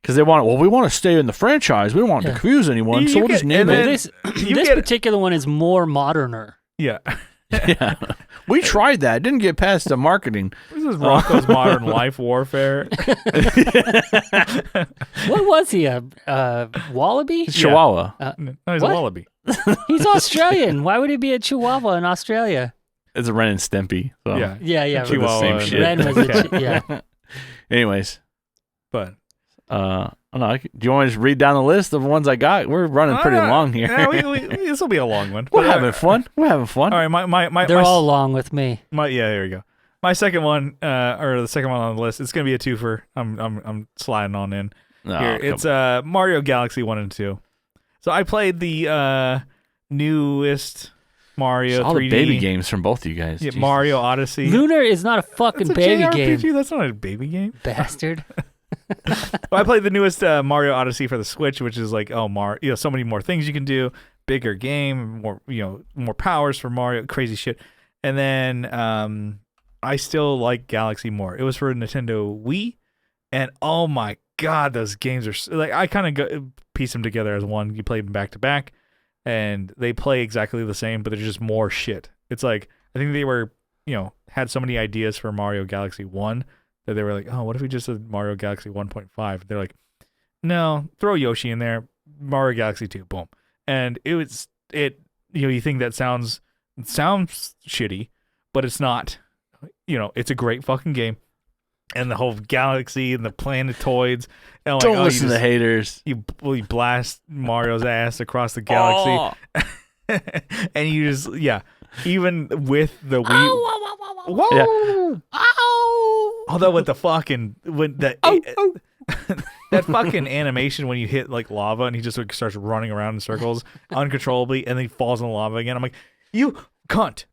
because they want. Well, we want to stay in the franchise. We don't want to Yeah. confuse anyone, so You we'll just get- name and Well, it. then- this You this get- particular one is more moderner. Yeah. Yeah, we tried that. Didn't get past the marketing. This is Rocco's Modern Life Warfare. What was he? A wallaby? Chihuahua. No, he's What? a wallaby. He's Australian. Why would he be a Chihuahua in Australia? It's a Ren and Stimpy. So. Yeah. Yeah, yeah. They're the Chihuahua same and- shit. Ren was a yeah. Anyways, But I don't know. Do you want to just read down the list of ones I got? We're running pretty long here. Yeah, this will be a long one. We're But, having fun. We're having fun. All right, my They're my, all along with me. yeah, there we go. My second one, or the second one on the list, it's gonna be a twofer. I'm sliding on in No, here. come It's Mario Galaxy 1 and 2. So I played the newest Mario It's all 3D the baby games from both of you guys. Yeah, Jesus. Mario Odyssey. Lunar is not a fucking That's a baby JRPG. game, That's not a baby game. bastard. Well, I played the newest Mario Odyssey for the Switch, which is like, so many more things you can do, bigger game, more, more powers for Mario, crazy shit. And then I still like Galaxy more. It was for Nintendo Wii, and oh my god, those games are like, I kind of piece them together as one. You play them back to back, and they play exactly the same, but they're just more shit. It's like, I think they were, had so many ideas for Mario Galaxy 1 that they were like, oh, what if we just did Mario Galaxy 1.5? They're like, no, throw Yoshi in there, Mario Galaxy 2, boom. And you think that sounds shitty, but it's not. It's a great fucking game. and the whole galaxy and the planetoids. And Don't listen to the haters. You blast Mario's ass across the galaxy. Oh. And you just, even with the Wii. Whoa! Yeah. Ow! Although with the fucking, that fucking animation when you hit like lava and he just like, starts running around in circles uncontrollably and then he falls in the lava again. I'm like, you cunt.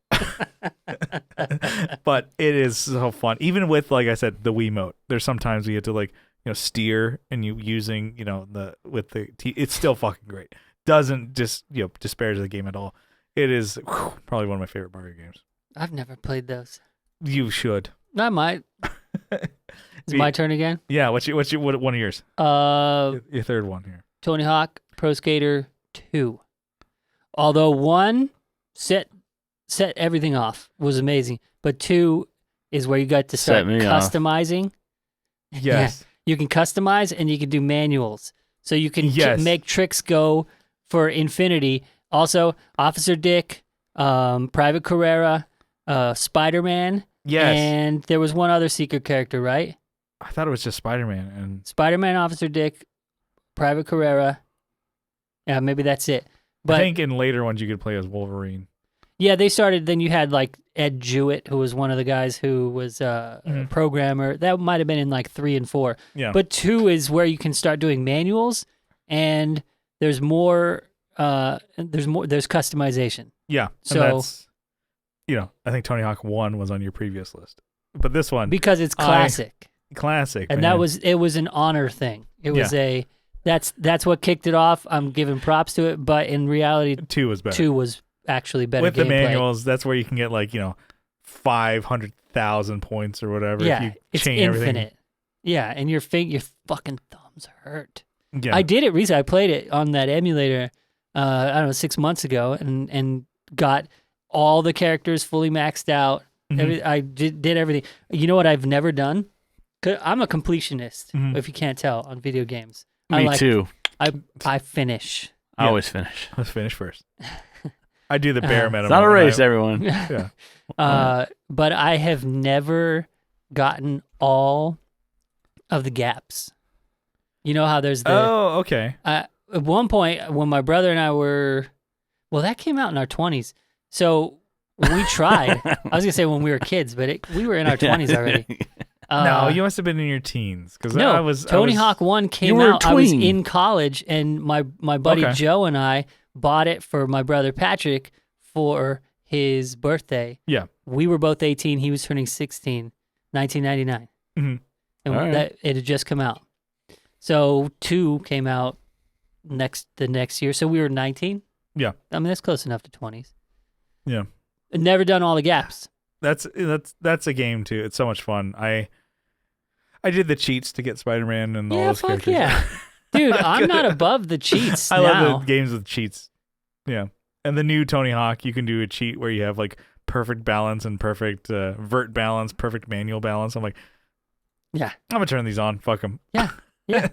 But it is so fun. Even with, like I said, the Wiimote, there's sometimes you have to like, steer and you using, it's still fucking great. Doesn't just, disparage the game at all. It is probably one of my favorite Mario games. I've never played those. You should. I might. It's my turn again? Yeah, what one of yours? Your third one here. Tony Hawk Pro Skater 2. Although 1 set everything off, was amazing, but 2 is where you got to start customizing. Yes. Yeah, you can customize and you can do manuals. So you can make tricks go for infinity. Also, Officer Dick, Private Carrera, Spider-Man. Yes. And there was one other secret character, right? I thought it was just Spider-Man. And Spider-Man, Officer Dick, Private Carrera. Yeah, maybe that's it. But I think in later ones you could play as Wolverine. Yeah, they started, then you had like Ed Jewett, who was one of the guys who was a programmer. That might have been in like 3 and 4. Yeah. But 2 is where you can start doing manuals and there's more, there's customization. Yeah. So and that's, I think Tony Hawk 1 was on your previous list. But this one. Because it's classic. Classic. And man. it was an honor thing. It was that's what kicked it off. I'm giving props to it, but in reality 2 was better. 2 was actually better. With gameplay. the manuals, that's where you can get like, 500,000 points or whatever. Yeah, if you it's chain infinite. Everything. Yeah, and your fucking thumbs hurt. Yeah. I did it recently. I played it on that emulator, I don't know, 6 months ago, and got all the characters fully maxed out. Mm-hmm. I did everything. You know what I've never done? 'Cause I'm a completionist, if you can't tell, on video games. Me too. I finish. I always finish. Let's finish first. I do the bare minimum. It's not a race, everyone. Yeah. But I have never gotten all of the gaps. You know how there's the... Oh, okay. At one point, when my brother and I were... Well, that came out in our 20s. So we tried. I was going to say when we were kids, but we were in our 20s already. No, you must have been in your teens. No, Tony Hawk 1 came out. I was in college, and my buddy Joe and I bought it for my brother Patrick for his birthday. Yeah. We were both 18. He was turning 16, 1999. Mm-hmm. And it had just come out. So 2 came out the next year. So we were 19. Yeah. I mean, that's close enough to 20s. Yeah. Never done all the gaps. That's a game too. It's so much fun. I did the cheats to get Spider-Man and all those characters. Yeah. Dude, I'm not above the cheats I love the games with cheats. Yeah. And the new Tony Hawk, you can do a cheat where you have like perfect balance and perfect vert balance, perfect manual balance. I'm like, yeah, I'm going to turn these on. Fuck them. Yeah. Yeah.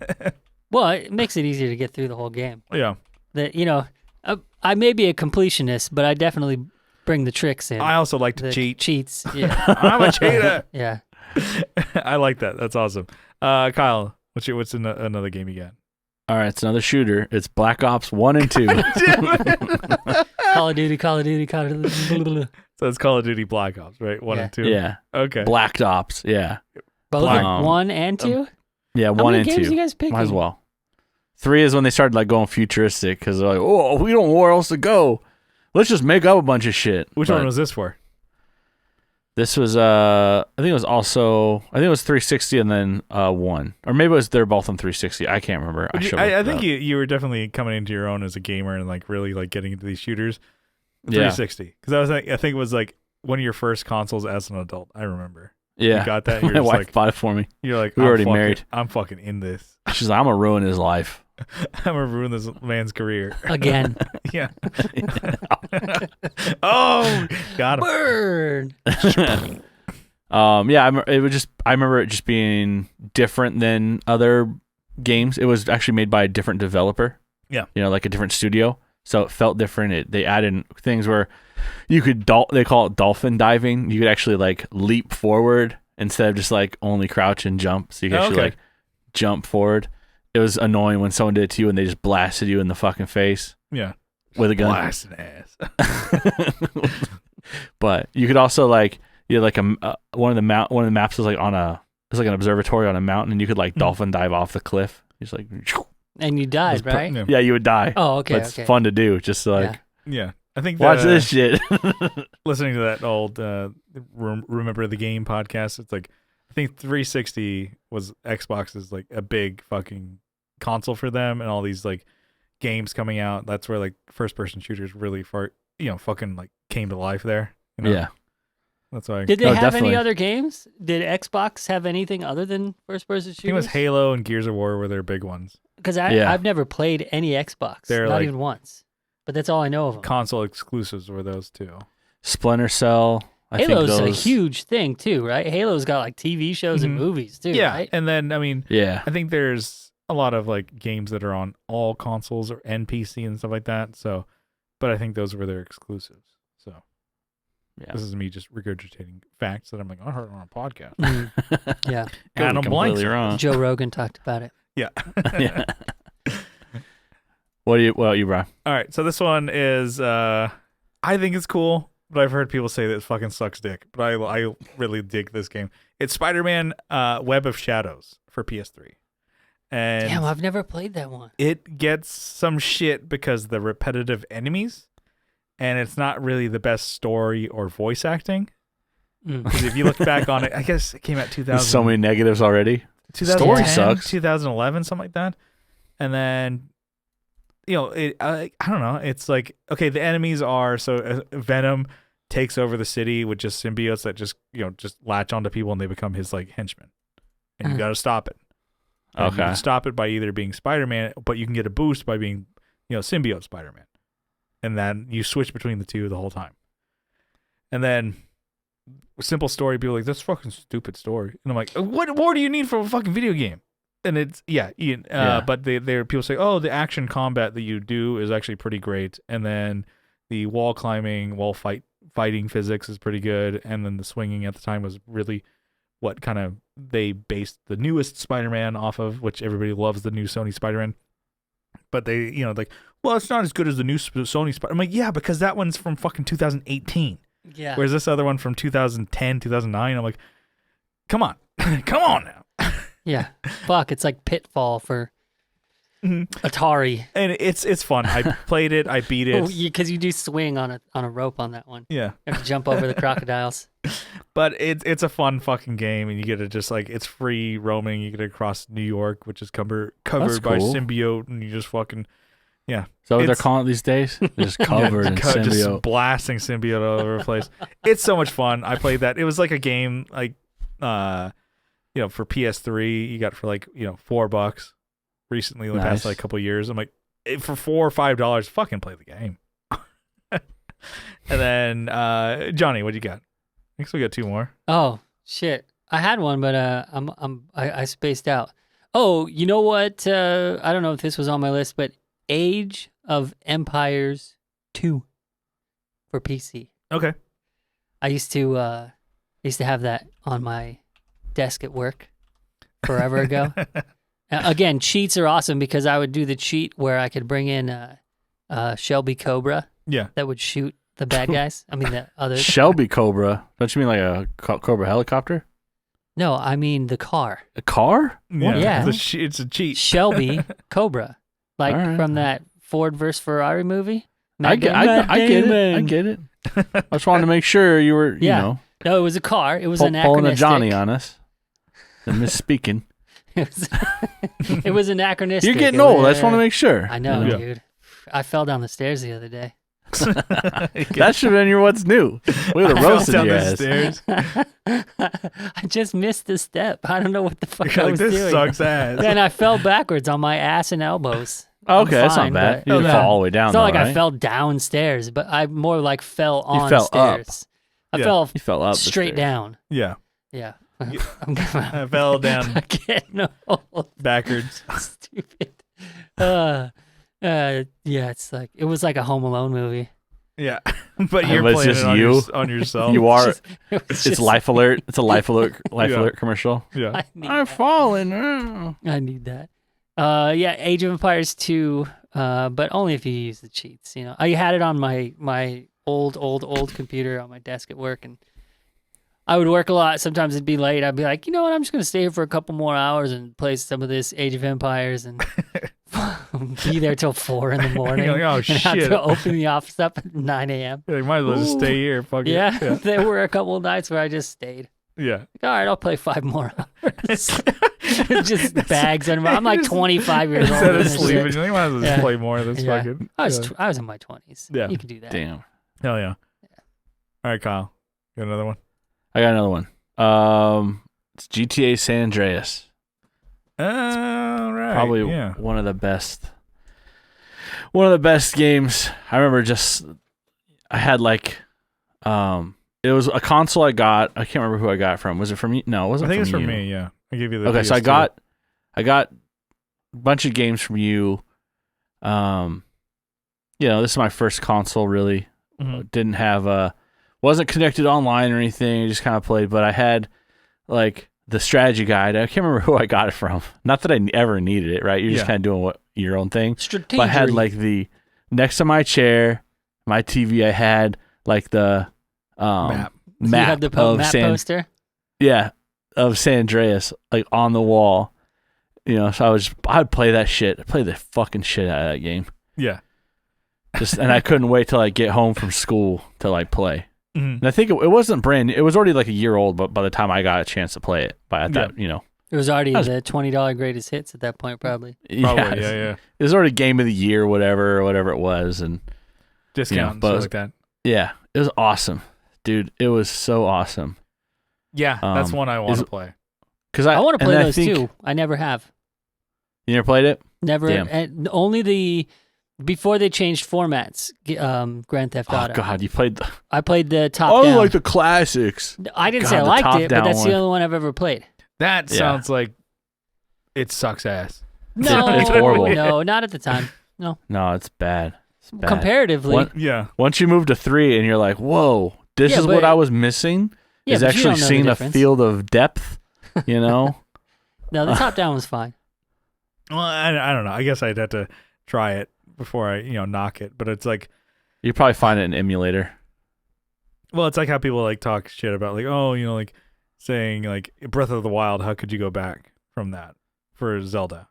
Well, it makes it easier to get through the whole game. Yeah. I may be a completionist, but I definitely bring the tricks in. I also like to cheat. Cheats. Yeah. I'm a cheater. Yeah. I like that. That's awesome. Kyle, what's another game you got? All right, it's another shooter. It's Black Ops 1 and 2. Call of Duty. So it's Call of Duty Black Ops, right? 1 and 2? Yeah. Okay. Black Ops, yeah. Both 1 and 2? Yeah, 1 and 2. How many games you guys picking? Might as well. 3 is when they started like going futuristic because they're like, oh, we don't know where else to go. Let's just make up a bunch of shit. Which one was this for? This was I think it was 360 and then 1. Or maybe they're both on 360. I can't remember. I think you were definitely coming into your own as a gamer and like really like getting into these shooters. 360. Because I think it was like one of your first consoles as an adult. I remember. Yeah. You got that? My wife bought it for me. You're like, we're already married. I'm fucking in this. She's like, I'm going to ruin his life. I'm going to ruin this man's career. Again. Yeah. Oh, got him. Burn. Yeah, I remember it just being different than other games. It was actually made by a different developer. Yeah. Like a different studio. So it felt different. They added things where you could, they call it dolphin diving. You could actually like leap forward instead of just like only crouch and jump. So you can actually like jump forward. It was annoying when someone did it to you and they just blasted you in the fucking face. Yeah. With a gun. Blasting ass. But you could also like, you had like one of the maps was like it's like an observatory on a mountain, and you could like dolphin dive off the cliff. Just like, and you died, right? Yeah, you would die. Oh, okay. But it's fun to do. Just to, like, yeah. I think watch this shit. Listening to that old Remember the Game podcast, it's like I think 360 was Xbox's like a big fucking console for them, and all these like games coming out. That's where like first person shooters really fucking like came to life there. You know? Yeah. That's why. Did they have any other games? Did Xbox have anything other than first person shooters? I think it was Halo and Gears of War were their big ones. Because I've never played any Xbox. They're not like, even once. But that's all I know of them. Console exclusives were those two. Splinter Cell. Halo's a huge thing too, right? Halo's got like TV shows and movies too, right? And then I think there's a lot of like games that are on all consoles or NPC and stuff like that. So, but I think those were their exclusives. So, this is me just regurgitating facts that I'm like, I heard it on a podcast. Yeah, and I'm completely wrong. Joe Rogan talked about it. Yeah. Yeah. What about you, Brian? All right, so this one is I think it's cool, but I've heard people say that it fucking sucks dick. But I really dig this game. It's Spider-Man Web of Shadows for PS3. And damn, I've never played that one. It gets some shit because of the repetitive enemies, and it's not really the best story or voice acting. Because if you look back on it, I guess it came out 2000. There's so many negatives already. Story sucks. 2011, something like that. And then, I don't know. It's like, okay, the enemies are, Venom takes over the city with just symbiotes that just latch onto people and they become his like henchmen. And you got to stop it. And you can stop it by either being Spider-Man, but you can get a boost by being, symbiote Spider-Man. And then you switch between the two the whole time. And then simple story, people are like, that's fucking stupid story. And I'm like, what more do you need from a fucking video game? And it's but people say, oh, the action combat that you do is actually pretty great, and then the wall climbing, fighting physics is pretty good, and then the swinging at the time was really what kind of they based the newest Spider-Man off of, which everybody loves the new Sony Spider-Man. But they, like, well, it's not as good as the new Sony Spider. I'm like, yeah, because that one's from fucking 2018. Yeah. Whereas this other one from 2010, 2009, I'm like, come on. Come on now. Yeah. Fuck, it's like Pitfall for Atari. And it's fun. I played it. I beat it. Because you do swing on a rope on that one. Yeah. You have to jump over the crocodiles. But it's a fun fucking game, and you get to just like, it's free roaming. You get to cross New York, which is covered by symbiote, and you just fucking, yeah. Is that what they're calling it these days? They're just covered in symbiote. Just blasting symbiote all over the place. It's so much fun. I played that. It was like a game like, for PS3, you got for like, $4 recently in the past like couple years. I'm like, for $4 or $5, fucking play the game. And then, Johnny, what you got? I guess we got two more. Oh shit, I had one, but I spaced out. Oh, you know what? I don't know if this was on my list, but Age of Empires 2 for PC. Okay. I used to have that on my desk at work forever ago. Again, cheats are awesome because I would do the cheat where I could bring in Shelby Cobra. Yeah. That would shoot the bad guys. I mean the others. Shelby Cobra. Don't you mean like a Cobra helicopter? No, I mean the car. A car? Yeah. It's a cheat. Shelby Cobra. Like from that Ford vs. Ferrari movie. I get it. I just wanted to make sure you were, No, it was a car. It was anachronistic. Pulling a Johnny on us. And misspeaking. It was anachronistic. You're getting old. I just want to make sure. I know, dude. I fell down the stairs the other day. That should have been your what's new. We would have roasted your ass. Stairs. I just missed the step. I don't know what the fuck I was doing. This sucks ass. Then I fell backwards on my ass and elbows. Okay, that's not bad. You didn't fall all the way down. It's not like I fell downstairs, but I more like fell on stairs. Up. You fell up straight down. Yeah. Yeah. I fell down backwards. Stupid. Yeah, it's like it was like a Home Alone movie. Yeah, but you're But it's playing just it on, you. on yourself. You are. It's It's life alert. It's a life alert. Life Yeah. alert commercial. Yeah. I've fallen. I need that. Yeah, Age of Empires 2, but only if you use the cheats. I had it on my old computer on my desk at work, and I would work a lot. Sometimes it'd be late. I'd be like, you know what? I'm just gonna stay here for a couple more hours and play some of this Age of Empires and be there till 4 a.m. You're like, oh, and shit. have to open the office up at 9 a.m. Like, might as well just stay here. Fuck it. Yeah, Yeah. there were a couple of nights where I just stayed. Yeah. Like, all right, I'll play 5 more hours. Just bags under my. I'm like 25 years old. Instead of and this sleeping, shit. you might as well just Yeah. play more of this Yeah. fucking. I was yeah. I was in my 20s. Yeah. You can do that. Damn. Hell yeah. All right, Kyle. Got another one? I got another one. It's GTA San Andreas. All right. Probably one of the best. One of the best games. I remember I had like, it was a console I got. I can't remember who I got it from. Was it from you? No, it wasn't. I think from it's you. from me. Yeah, I gave you the. Okay, so PS2. I got a bunch of games from you. This is my first console. Really, didn't have wasn't connected online or anything. I just kind of played, but I had like the strategy guide. I can't remember who I got it from. Not that I ever needed it. Right, you're just kind of doing your own thing. Strategy. But I had like next to my chair, my TV. I had like the map. You had the of map poster. Yeah, of San Andreas, like on the wall. So I'd play that shit. I'd play the fucking shit out of that game. Yeah. And I couldn't wait till I get home from school to like play. Mm-hmm. And I think it wasn't brand new. It was already like a year old, but by the time I got a chance to play it, It was already the $20 greatest hits at that point, probably. Probably, yeah. It was already game of the year, or whatever it was, and Discount and stuff like that. Yeah, it was awesome, dude. It was so awesome. Yeah, that's one I want to play. Because I want to play those too. I never have. You never played it? Never. Damn. And only before they changed formats, Grand Theft Auto. Oh God, you played the. I played the top down. I like the classics. I didn't God, say I the liked it, but top-down that's one. the only one I've ever played. That sounds like it sucks ass. No, It's horrible. No, not at the time. No, it's bad. It's bad. comparatively. Once you move to 3 and you're like, whoa, this is what I was missing. Yeah, is but you actually don't know the seeing a difference. field of depth. No, the top down was fine. Well, I don't know. I guess I'd have to try it before I knock it. But it's like, You probably find it in emulator. well, it's like how people like talk shit about like, oh, like saying like Breath of the Wild. How could you go back from that for Zelda?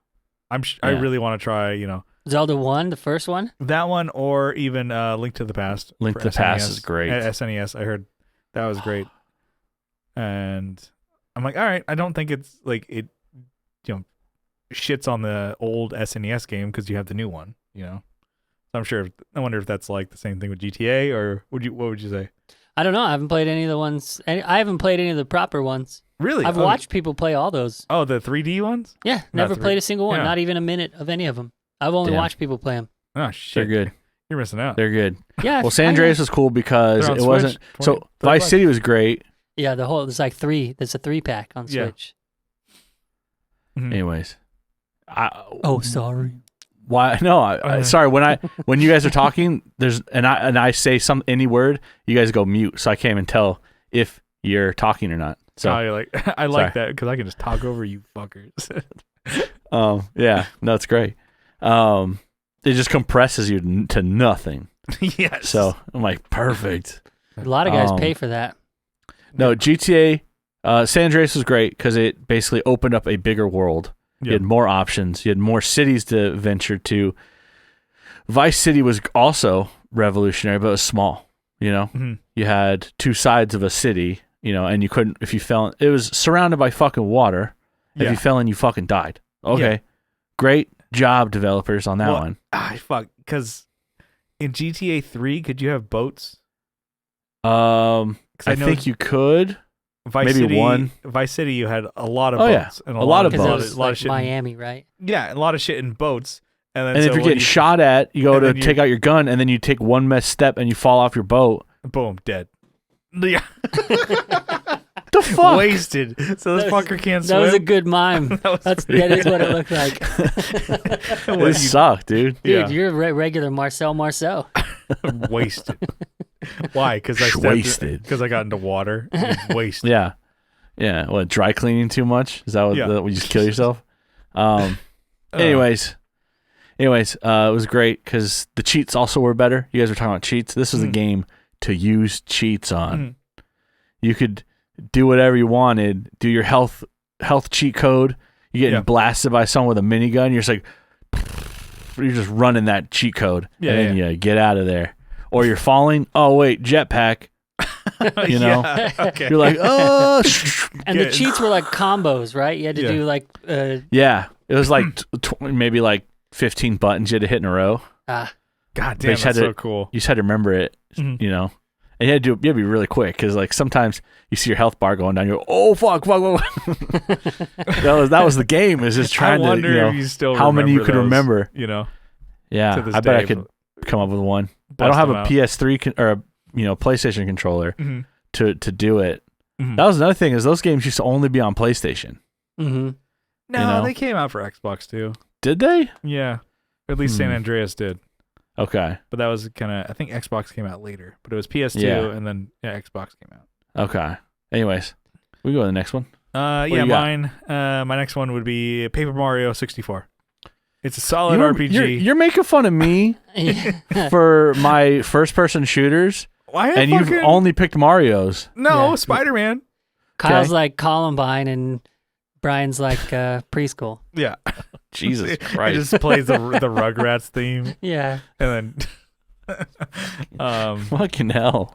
I really want to try. Zelda 1, the first one. That one, or even Link to the Past. Link for to the Past SNES. is great. At SNES, I heard that was great, and I'm like, all right. I don't think it's like it, shits on the old SNES game because you have the new one. So I'm sure. I wonder if that's like the same thing with GTA, or what would you say? I don't know. I haven't played any of the ones. I haven't played any of the proper ones. Really? I've watched people play all those. Oh, the 3D ones? Yeah, never played a single one. Yeah. Not even a minute of any of them. I've only watched people play them. Oh shit! They're good. You're missing out. They're good. Yeah. Well, San Andreas was cool because They're on it wasn't. Switch, So Vice City was great. Yeah, there's like 3. There's a 3-pack on Yeah. Switch. Mhm. Anyways, Sorry. why? No, sorry. When you guys are talking, and I say any word, you guys go mute, so I can't even tell if you're talking or not. So you're like, I like that because I can just talk over you fuckers. yeah, no, it's great. It just compresses you to nothing. Yes. So I'm like, perfect. A lot of guys pay for that. No, GTA San Andreas was great because it basically opened up a bigger world. You had more options. You had more cities to venture to. Vice City was also revolutionary, but it was small. Mm-hmm. You had 2 sides of a city. And you couldn't, if you fell in, it was surrounded by fucking water. If you fell in, you fucking died. Okay. Yeah. Great job, developers, on that one. Fuck. Because in GTA 3, could you have boats? I know think you could. Vice maybe City, one. Vice City, you had a lot of Oh, yeah. boats. And A lot of Because it boats. was A lot like of shit. Miami, right? Yeah, a lot of shit in boats. And then And so if you're when getting shot at, you go and to then take out your gun, and then you take one misstep and you fall off your boat. boom, dead. Yeah. the fuck? Wasted. So this fucker can't swim. That was a good mime. That is what it looked like. It sucked, dude. Dude, you're a regular Marcel. Wasted. Why? Because I got into water. Wasted. Yeah. Yeah. What, dry cleaning too much? Is that what you just kill yourself? Anyways, it was great because the cheats also were better. You guys were talking about cheats. This was a game to use cheats on. You could do whatever you wanted. Do your health cheat code. You're getting blasted by someone with a minigun. You're just like, you're just running that cheat code. And then you get out of there. Or you're falling. Oh, wait, jetpack. You know? Okay. You're like, oh. And the cheats were like combos, right? You had to do like... Yeah. It was like maybe like 15 buttons you had to hit in a row. God damn, that's so cool. You just had to remember it, you know? And you had to be really quick because like sometimes you see your health bar going down. You go, oh, fuck. That was the game. Is just trying to, if you still how many you could remember. You know? Yeah. I bet I could come up with one. I don't have a PS3 or a PlayStation controller to do it. That was another thing is those games used to only be on PlayStation. No, they came out for Xbox too. Did they? Yeah. Or at least San Andreas did. Okay. But that was kind of, I think Xbox came out later, but it was PS2 and then Xbox came out. Okay. Anyways, we go to the next one. Mine. My next one would be Paper Mario 64. It's a solid RPG. You're making fun of me for my first-person shooters, and you've only picked Mario's. No, Spider-Man. Kyle's like Columbine, and Brian's like preschool. Yeah. Jesus Christ. It just plays the Rugrats theme. Yeah. And then... fucking hell.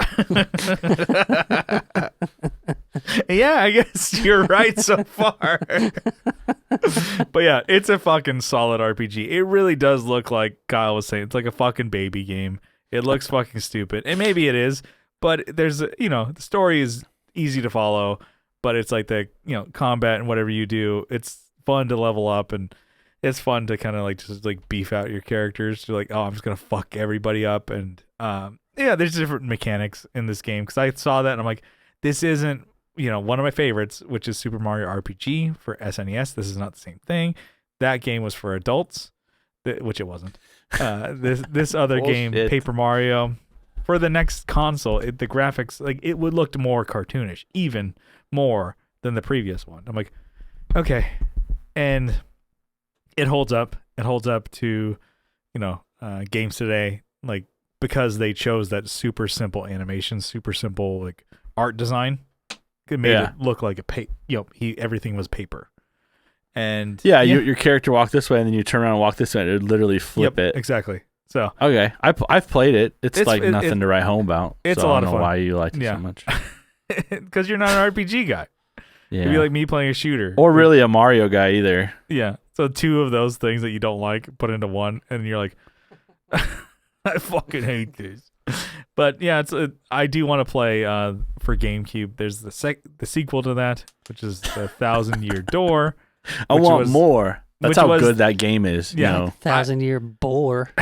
Yeah, I guess you're right so far. But yeah, it's a fucking solid RPG. It really does look like Kyle was saying. It's like a fucking baby game. It looks fucking stupid. And maybe it is, but there's, the story is easy to follow, but it's like the, combat and whatever you do, it's fun to level up and it's fun to kind of like just like beef out your characters. You're like, oh, I'm just going to fuck everybody up. And there's different mechanics in this game because I saw that and I'm like, this isn't, one of my favorites, which is Super Mario RPG for SNES. This is not the same thing. That game was for adults, which it wasn't. This other game, Paper Mario, for the next console, the graphics, like it would look more cartoonish, even more than the previous one. I'm like, okay. And it holds up. It holds up to, games today, like because they chose that super simple animation, super simple like art design. It made it look like everything was paper. And your character walked this way and then you turn around and walk this way and it would literally flip it. Exactly. So okay, I've played it. It's like nothing to write home about. It's a lot of fun. I don't know why you liked it so much. Because you're not an RPG guy. Yeah. It'd be like me playing a shooter. Or really a Mario guy either. Yeah. So two of those things that you don't like put into one and you're like, I fucking hate this. But yeah, I do want to play for GameCube. There's the sequel to that, which is the 1,000-Year Door. I want more. That's how good that game is. Yeah, 1,000-Year bore.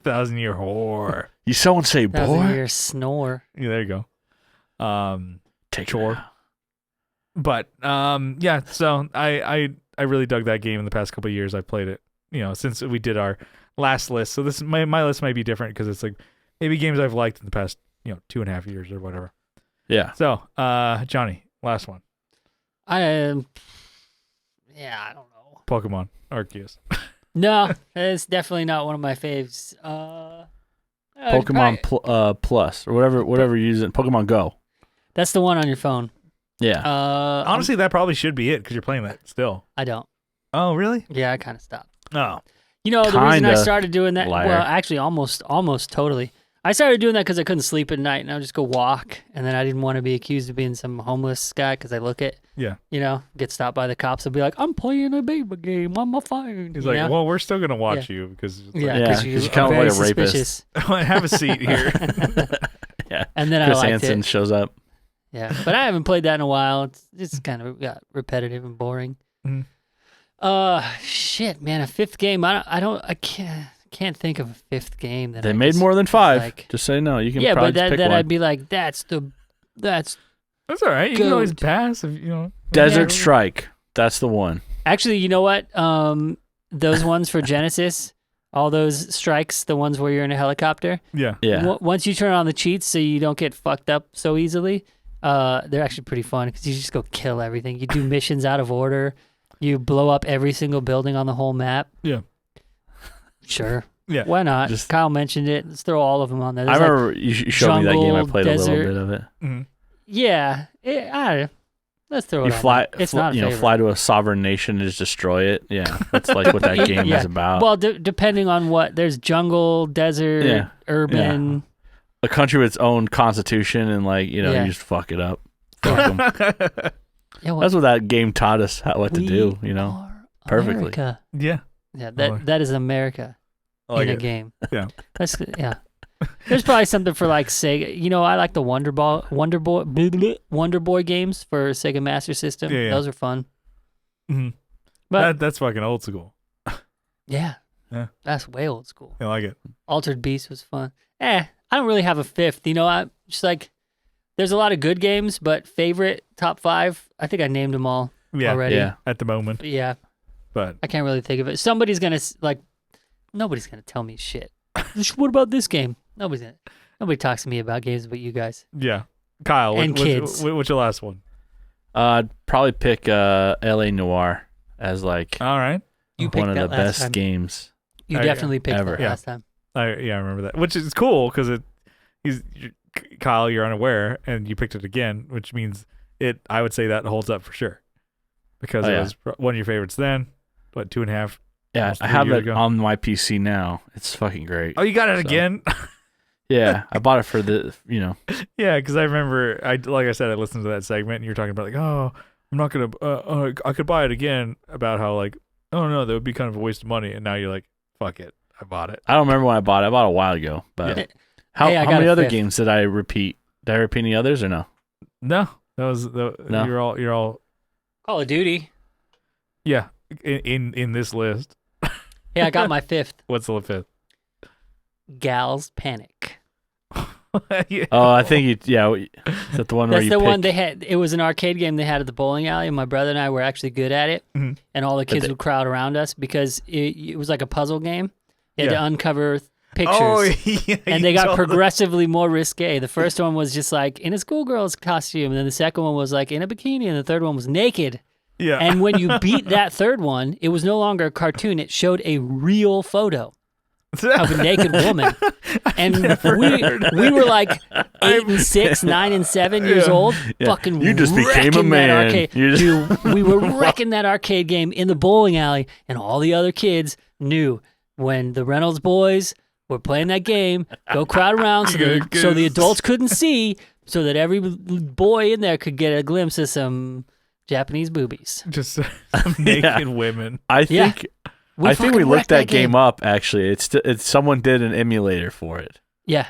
1,000-Year whore. You someone say bore? 1,000-Year snore. Yeah, there you go. Take chore. But so I really dug that game in the past couple of years. I played it, since we did our last list. So this my list might be different because it's like maybe games I've liked in the past 2.5 years or whatever. Yeah. So Johnny, last one. I don't know. Pokemon Arceus. No, it's definitely not one of my faves. Pokemon Plus or whatever you use it. Pokemon Go. That's the one on your phone. Yeah. Honestly, that probably should be it because you're playing that still. I don't. Oh, really? Yeah, I kind of stopped. Oh. The reason I started doing that, liar. well, actually almost totally. I started doing that because I couldn't sleep at night and I would just go walk. And then I didn't want to be accused of being some homeless guy because I look at, get stopped by the cops and be like, I'm playing a baby game on my phone. He's like, well, we're still going to watch you because because you kind of like a rapist. Have a seat here. Yeah. And then Chris I liked Hansen it. shows up. Yeah. But I haven't played that in a while. It's kind of got repetitive and boring. Mm-hmm. Shit, man, a fifth game. I can't think of a fifth game that they made more than 5. Just say no. You can probably pick one. I'd be like, that's That's all right. You can always pass if you know. Desert Strike. That's the one. Actually, you know what? Those ones for Genesis, all those strikes, the ones where you're in a helicopter. Yeah. Once you turn on the cheats so you don't get fucked up so easily, they're actually pretty fun because you just go kill everything. You do missions out of order. You blow up every single building on the whole map. Yeah. Sure. Yeah. Why not? Kyle mentioned it. Let's throw all of them on there. I remember you showed me that game. I played a little bit of it. Mm-hmm. Yeah. Let's throw it on. It's not fly to a sovereign nation and just destroy it. Yeah. That's like what that game is about. Well, depending on what. There's jungle, desert, urban. Yeah. A country with its own constitution and you just fuck it up. Fuck 'em. That's what that game taught us what to do, perfectly. America. Yeah. Yeah, that is America in a game. Yeah. There's probably something for Sega. I like the Wonder Boy games for Sega Master System. Yeah. Those are fun. Mm-hmm. But that's fucking old school. Yeah. That's way old school. I like it. Altered Beast was fun. I don't really have a fifth. I'm just there's a lot of good games, but favorite top 5, I think I named them all already. Yeah. At the moment. Yeah. But I can't really think of it. Somebody's going to nobody's going to tell me shit. What about this game? Nobody talks to me about games but you guys. Yeah. Kyle, kids. What's your last one? I'd probably pick L.A. Noire as all right. You one of the best time. games. You definitely picked ever. that last time. I remember that, which is cool because Kyle, you're unaware, and you picked it again, which means I would say that holds up for sure because it was one of your favorites then. What, 2.5? Yeah, I have it on my PC now. It's fucking great. Oh, you got it again? Yeah, I bought it for Yeah, because I remember, like I said, I listened to that segment, and you're talking about I'm not gonna, I could buy it again. About how oh no, that would be kind of a waste of money, and now you're like, fuck it, I bought it. I don't remember when I bought it. I bought it a while ago, but how many other games did I repeat? Did I repeat any others or no? No, that was no. You're all Call of Duty. Yeah, in this list. Yeah, I got my 5th. What's the 5th? Gals Panic. Yeah. Oh, I think is that the one where you That's the one they had. It was an arcade game they had at the bowling alley, and my brother and I were actually good at it. Mm-hmm. And all the kids would crowd around us because it was like a puzzle game. You had to uncover pictures. Oh, yeah, and they got progressively more risque. The first one was just in a schoolgirl's costume, and then the second one was in a bikini, and the third one was naked. Yeah. And when you beat that third one, it was no longer a cartoon. It showed a real photo of a naked woman. And we were 8 and 6, 9 and 7 years old. Yeah. Fucking you just became a man. Dude, we were wrecking that arcade game in the bowling alley, and all the other kids knew when the Reynolds boys were playing that game, go crowd around so the adults couldn't see, so that every boy in there could get a glimpse of some Japanese boobies. Just some naked women. I think we looked that game up. Actually, it's someone did an emulator for it. Yeah,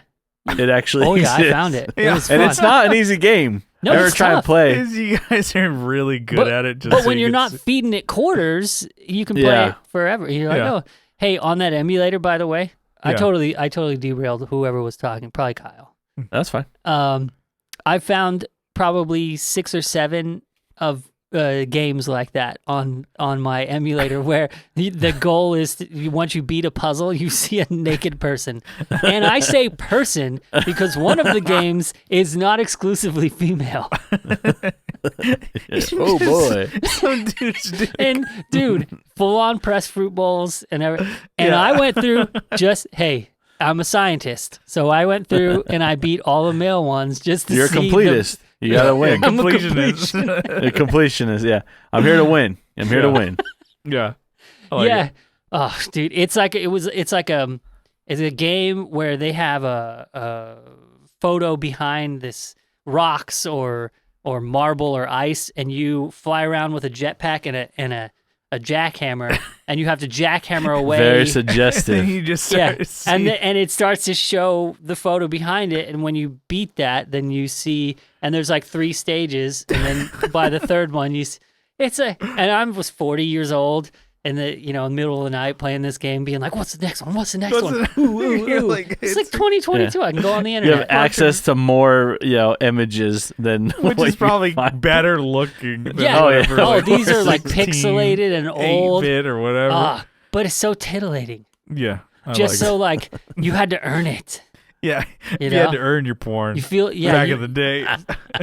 it actually. Oh yeah, exists. I found it. Yeah. It was fun. And it's not an easy game. No, Never it's try tough. and play. You guys are really good at it. But when you're not feeding it quarters, you can play it forever. You're like, oh, hey, on that emulator, by the way, I totally derailed whoever was talking. Probably Kyle. That's fine. I found probably 6 or 7 of games like that on my emulator where the goal is once you beat a puzzle, you see a naked person. And I say person because one of the games is not exclusively female. Oh boy. And dude, full on pressed fruit bowls and everything. And I went through hey, I'm a scientist. So I went through and I beat all the male ones just to You're see a completist. You gotta win. I'm a completionist. A completionist, yeah. I'm here to win. I'm here to win. Yeah. It. Oh, dude, it's a game where they have a photo behind this rocks or marble or ice, and you fly around with a jetpack and a jackhammer, and you have to jackhammer away. Very suggestive. You just start and it starts to show the photo behind it, and when you beat that, then you see, and there's 3 stages, and then by the third one, and I was 40 years old, in the in the middle of the night playing this game, being like, "What's the next one? What's the next one?" It's like 2022. I can go on the You internet. have access to more, images than which what is you probably find. better looking. Than Yeah. whatever, Oh, like, these are like 16, pixelated and old. 8-bit or whatever. But it's so tittillating. Yeah. Just so like you had to earn it. Yeah. You had to earn your porn. You feel back in the day.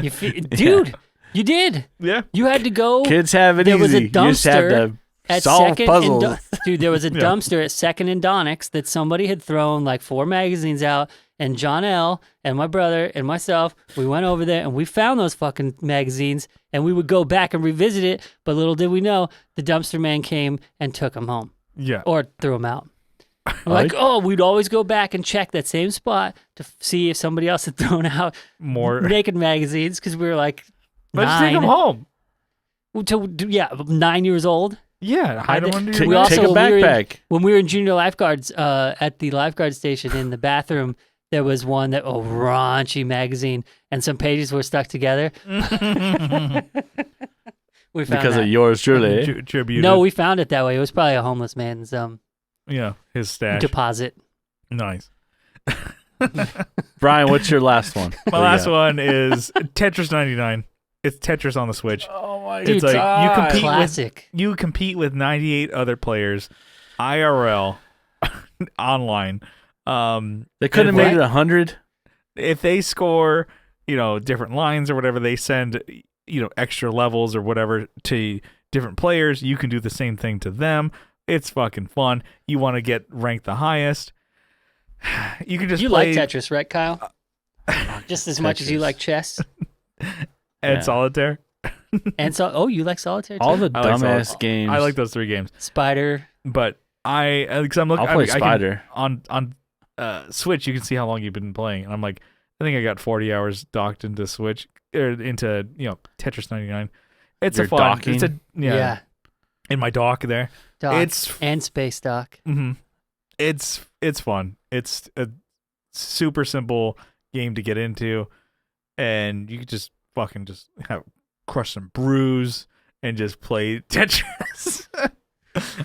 You feel, dude, you did. Yeah. You had to go. Kids have it There easy. was a You just have dumpster to at solve Second puzzles. dude, there was a dumpster at Second and Donix that somebody had thrown like 4 magazines out, and John L. and my brother and myself, we went over there and we found those fucking magazines, and we would go back and revisit it. But little did we know, the dumpster man came and took them home. Yeah. Or threw them out. Like, we'd always go back and check that same spot to see if somebody else had thrown out more naked magazines, because we were like Let's 9. take them home. 9 years old. Yeah, hide them under Take your also- a backpack. When we were in junior lifeguards, at the lifeguard station in the bathroom, there was one raunchy magazine, and some pages were stuck together. We found Because that. of yours truly. Tribute. No, we found it that way. It was probably a homeless man's his stash. deposit. Nice. Brian, what's your last one? My last one is Tetris 99. It's Tetris on the Switch. Oh my It's like Classic. you compete with 98 other players, IRL, online. They couldn't have made it 100. If they score, different lines or whatever, they send, extra levels or whatever to different players. You can do the same thing to them. It's fucking fun. You want to get ranked the highest. You can just play like Tetris, right, Kyle? Just as much as you like chess. and solitaire. And you like solitaire too? All the I like dumbass games. I like those 3 games. Spider. But because I'm looking, I'll play Spider. on Switch. You can see how long you've been playing, and I'm like, I think I got 40 hours docked into Switch or into Tetris 99. It's You're a fun. docking? It's Yeah. in my dock there. Dock. And space dock. Mm-hmm. It's fun. It's a super simple game to get into, and you could just fucking crush some brews and just play Tetris.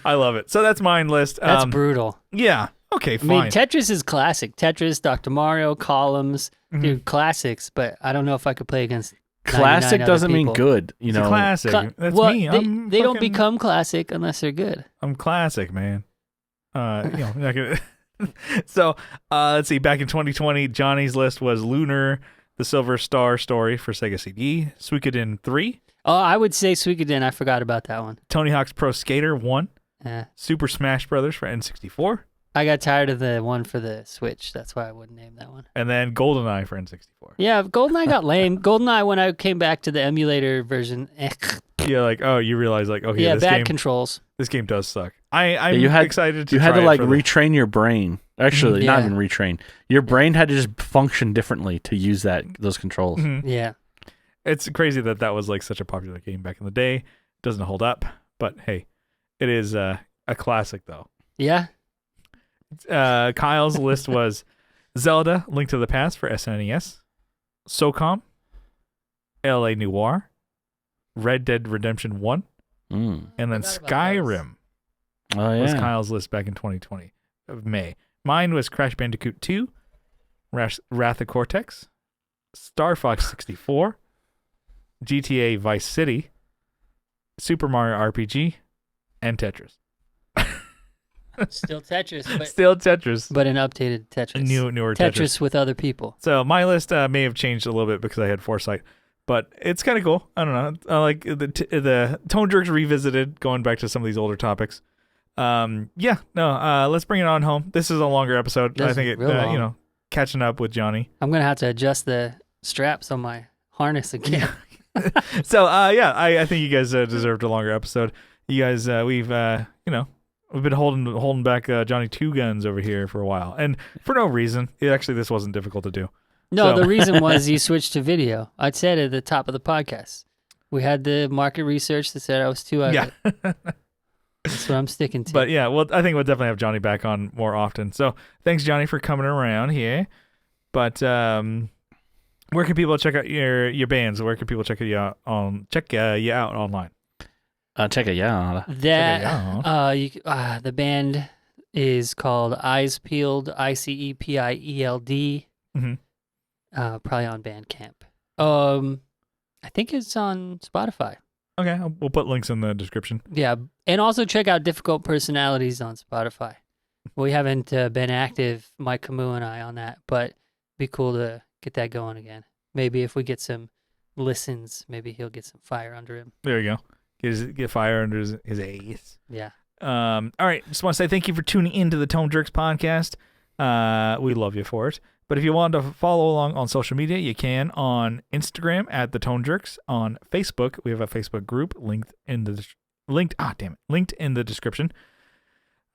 I love it. So that's mine list. That's brutal. Yeah. Okay, I fine. mean, Tetris is classic. Tetris, Dr. Mario, Columns, dude, classics. But I don't know if I could play against. Classic 99 doesn't other mean people. good. It's a classic. That's well, me. They don't become classic unless they're good. I'm classic, man. Not gonna. So, let's see. Back in 2020, Johnny's list was Lunar, the Silver Star Story for Sega CD, Suikoden 3, Oh, I would say Suikoden. I forgot about that one. Tony Hawk's Pro Skater 1, Super Smash Brothers for N64, I got tired of the one for the Switch. That's why I wouldn't name that one. and then GoldenEye for N64. Yeah, GoldenEye got lame. GoldenEye, when I came back to the emulator version, Yeah, like, oh, you realize, like, okay, yeah, this bad game, controls. this game does suck. I'm you had- excited to You had try to it like for the- retrain your brain. Actually, not Yeah. even retrain. Your brain had to just function differently to use those controls. Mhm. Yeah. It's crazy that was like such a popular game back in the day. Doesn't hold up, but hey, it is a classic though. Yeah. Kyle's list was Zelda: Link to the Past for SNES, SOCOM, LA Noire, Red Dead Redemption 1, Mm. and then Forgot about Skyrim Oh was yeah. Kyle's list back in 2020 of May. Mine was Crash Bandicoot 2, Wrath of Cortex, Star Fox 64, GTA Vice City, Super Mario RPG, and Tetris. Still Tetris, but, Still Tetris. but an updated Tetris. Newer Tetris with other people. So my list may have changed a little bit because I had foresight, but it's kind of cool. I don't know. I like the Tone Jerks revisited, going back to some of these older topics. Let's bring it on home. This is a longer episode. This I think is real long. catching up with Johnny. I'm going to have to adjust the straps on my harness again. So I think you guys deserved a longer episode. You guys, we've been holding back Johnny Two Gunz over here for a while, and for no reason. This wasn't difficult to do. No, So- the reason was you switched to video. I said at the top of the podcast. We had the market research that said I was too ugly. Yeah. That's what I'm sticking to. But yeah, well, I think we'll definitely have Johnny back on more often. So thanks, Johnny, for coming around here. But where can people check out your bands? Where can people check you out online? Check it out. The band is called Eyes Peeled, ICEPIELD. Probably on Bandcamp. I think it's on Spotify. Okay, we'll put links in the description. Yeah, and also check out Difficult Personalities on Spotify. We haven't been active, Mike Camus and I, on that, but it'd be cool to get that going again. Maybe if we get some listens, maybe he'll get some fire under him. There you go. Get fire under his ace. Yeah. All right. Just want to say thank you for tuning into the Tone Jerks podcast. We love you for it. But if you want to follow along on social media, you can on Instagram at the Tone Jerks. On Facebook, we have a Facebook group linked in the description.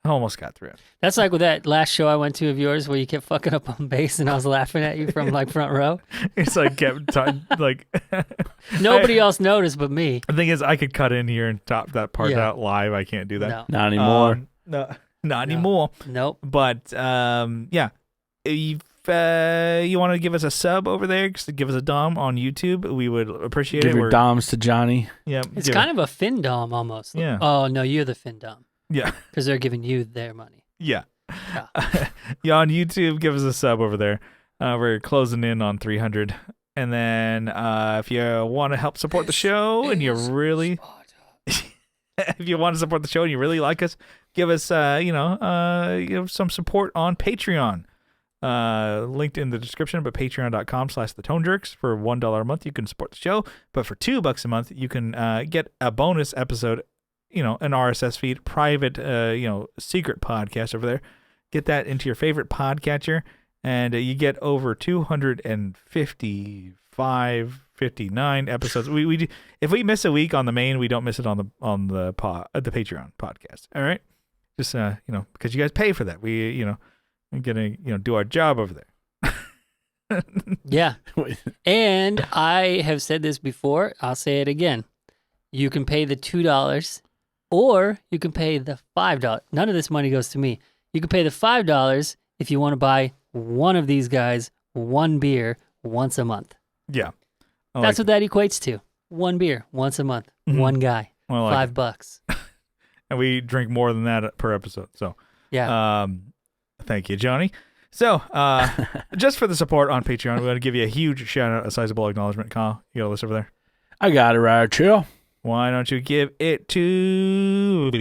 I almost got through it. That's like with that last show I went to of yours where you kept fucking up on bass and I was laughing at you from like front row. It's like like nobody else noticed but me. The thing is, I could cut in here and top that part out live. I can't do that. No. Not anymore. Not anymore. Nope. But yeah, if you want to give us a sub over there, give us a dom on YouTube, we would appreciate it. Give your doms to Johnny. Yeah, it's kind of a fin dom almost. Yeah. Oh no, you're the fin dom. Yeah. Because they're giving you their money. Yeah. Yeah, on YouTube, give us a sub over there. We're closing in on 300. And then if you want to help support the show and you really... if you want to support the show and you really like us, give us, some support on Patreon. Linked in the description, but patreon.com/thetonejerks. For $1 a month, you can support the show. But for $2 a month, you can get a bonus episode, an RSS feed, private, secret podcast over there. Get that into your favorite podcatcher, and you get over 259 episodes. We if we miss a week on the main, we don't miss it on the Patreon podcast. All right, just because you guys pay for that, we we're gonna do our job over there. Yeah, and I have said this before. I'll say it again. You can pay the $2. Or you can pay the $5. None of this money goes to me. You can pay the $5 if you want to buy one of these guys one beer once a month. Yeah. That's what that equates to. One beer once a month. Mm-hmm. One guy. $5. And we drink more than that per episode. So, yeah. Thank you, Johnny. So, just for the support on Patreon, we're going to give you a huge shout out, a sizable acknowledgement. Kyle, you got a list over there? I got it right, chill. Why don't you give it to...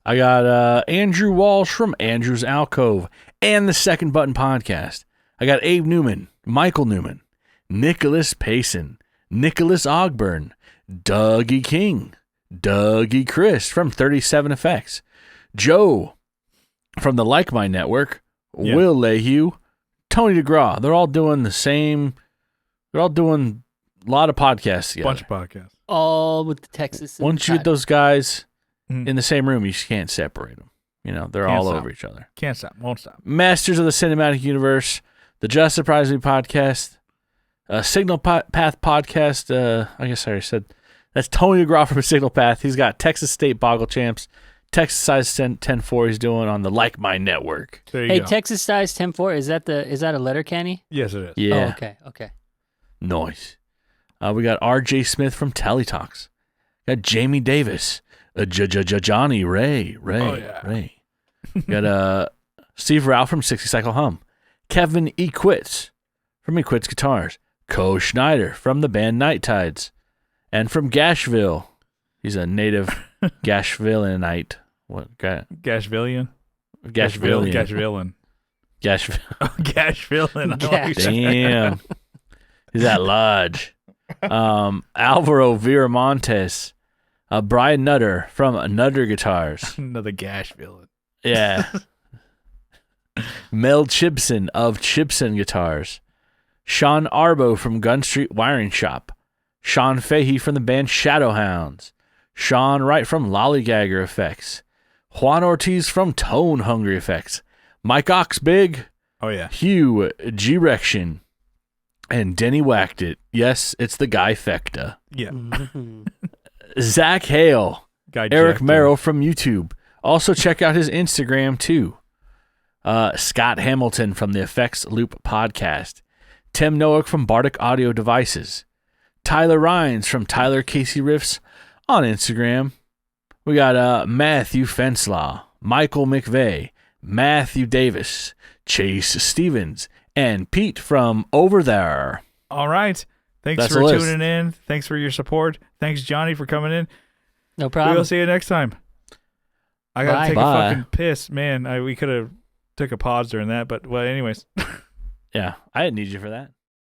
I got Andrew Walsh from Andrew's Alcove and the Second Button Podcast. I got Abe Newman, Michael Newman, Nicholas Payson, Nicholas Ogburn, Dougie King, Dougie Chris from 37 Effects, Joe from the Like My Network, Will Lehue, Tony DeGraw. They're all doing the same... They're all doing... a lot of podcasts together. Bunch of podcasts. All with the Texas. Once you get those guys in the same room, you just can't separate them. They're all over each other. Can't stop. Won't stop. Masters of the Cinematic Universe, the Just Surprise Me podcast, Signal Path podcast. I guess I already said that's Tony DeGraw from Signal Path. He's got Texas State Boggle Champs, Texas Size 10-4 he's doing on the Like My Network. There you go. Texas Size 10-4, is that a letter, Kenny? Yes, it is. Yeah. Oh, okay. Nice. We got R.J. Smith from Teletalks. Got Jamie Davis. Johnny Ray. Ray. Got Steve Rao from 60 Cycle Hum. Kevin E. Quitz from E. Quitz Guitars. Co Schneider from the band Night Tides. And from Gashville. He's a native Gashvillianite. What? Gashvillian? Gashvillian. Gashvillian. Damn. He's at Lodge. Alvaro Viramontes. Brian Nutter from Nutter Guitars. Another Gash villain. Yeah. Mel Chibson of Chibson Guitars. Sean Arbo from Gun Street Wiring Shop. Sean Fahey from the band Shadowhounds. Sean Wright from Lollygagger Effects. Juan Ortiz from Tone Hungry Effects. Mike Oxbig. Oh, yeah. Hugh G-Rection. And Denny Whacked It. Yes, it's the guy Fecta. Yeah. Zach Hale. Eric Jack Merrill from YouTube. Also check out his Instagram too. Scott Hamilton from the Effects Loop podcast. Tim Noack from Bardic Audio Devices. Tyler Rhines from Tyler Casey Riffs on Instagram. We got Matthew Fenslaw, Michael McVeigh, Matthew Davis, Chase Stevens, and Pete from over there. All right. Thanks for tuning in. Thanks for your support. Thanks, Johnny, for coming in. No problem. We'll see you next time. I got to take a fucking piss. Man, we could have took a pause during that, but, well, anyways. Yeah, I didn't need you for that.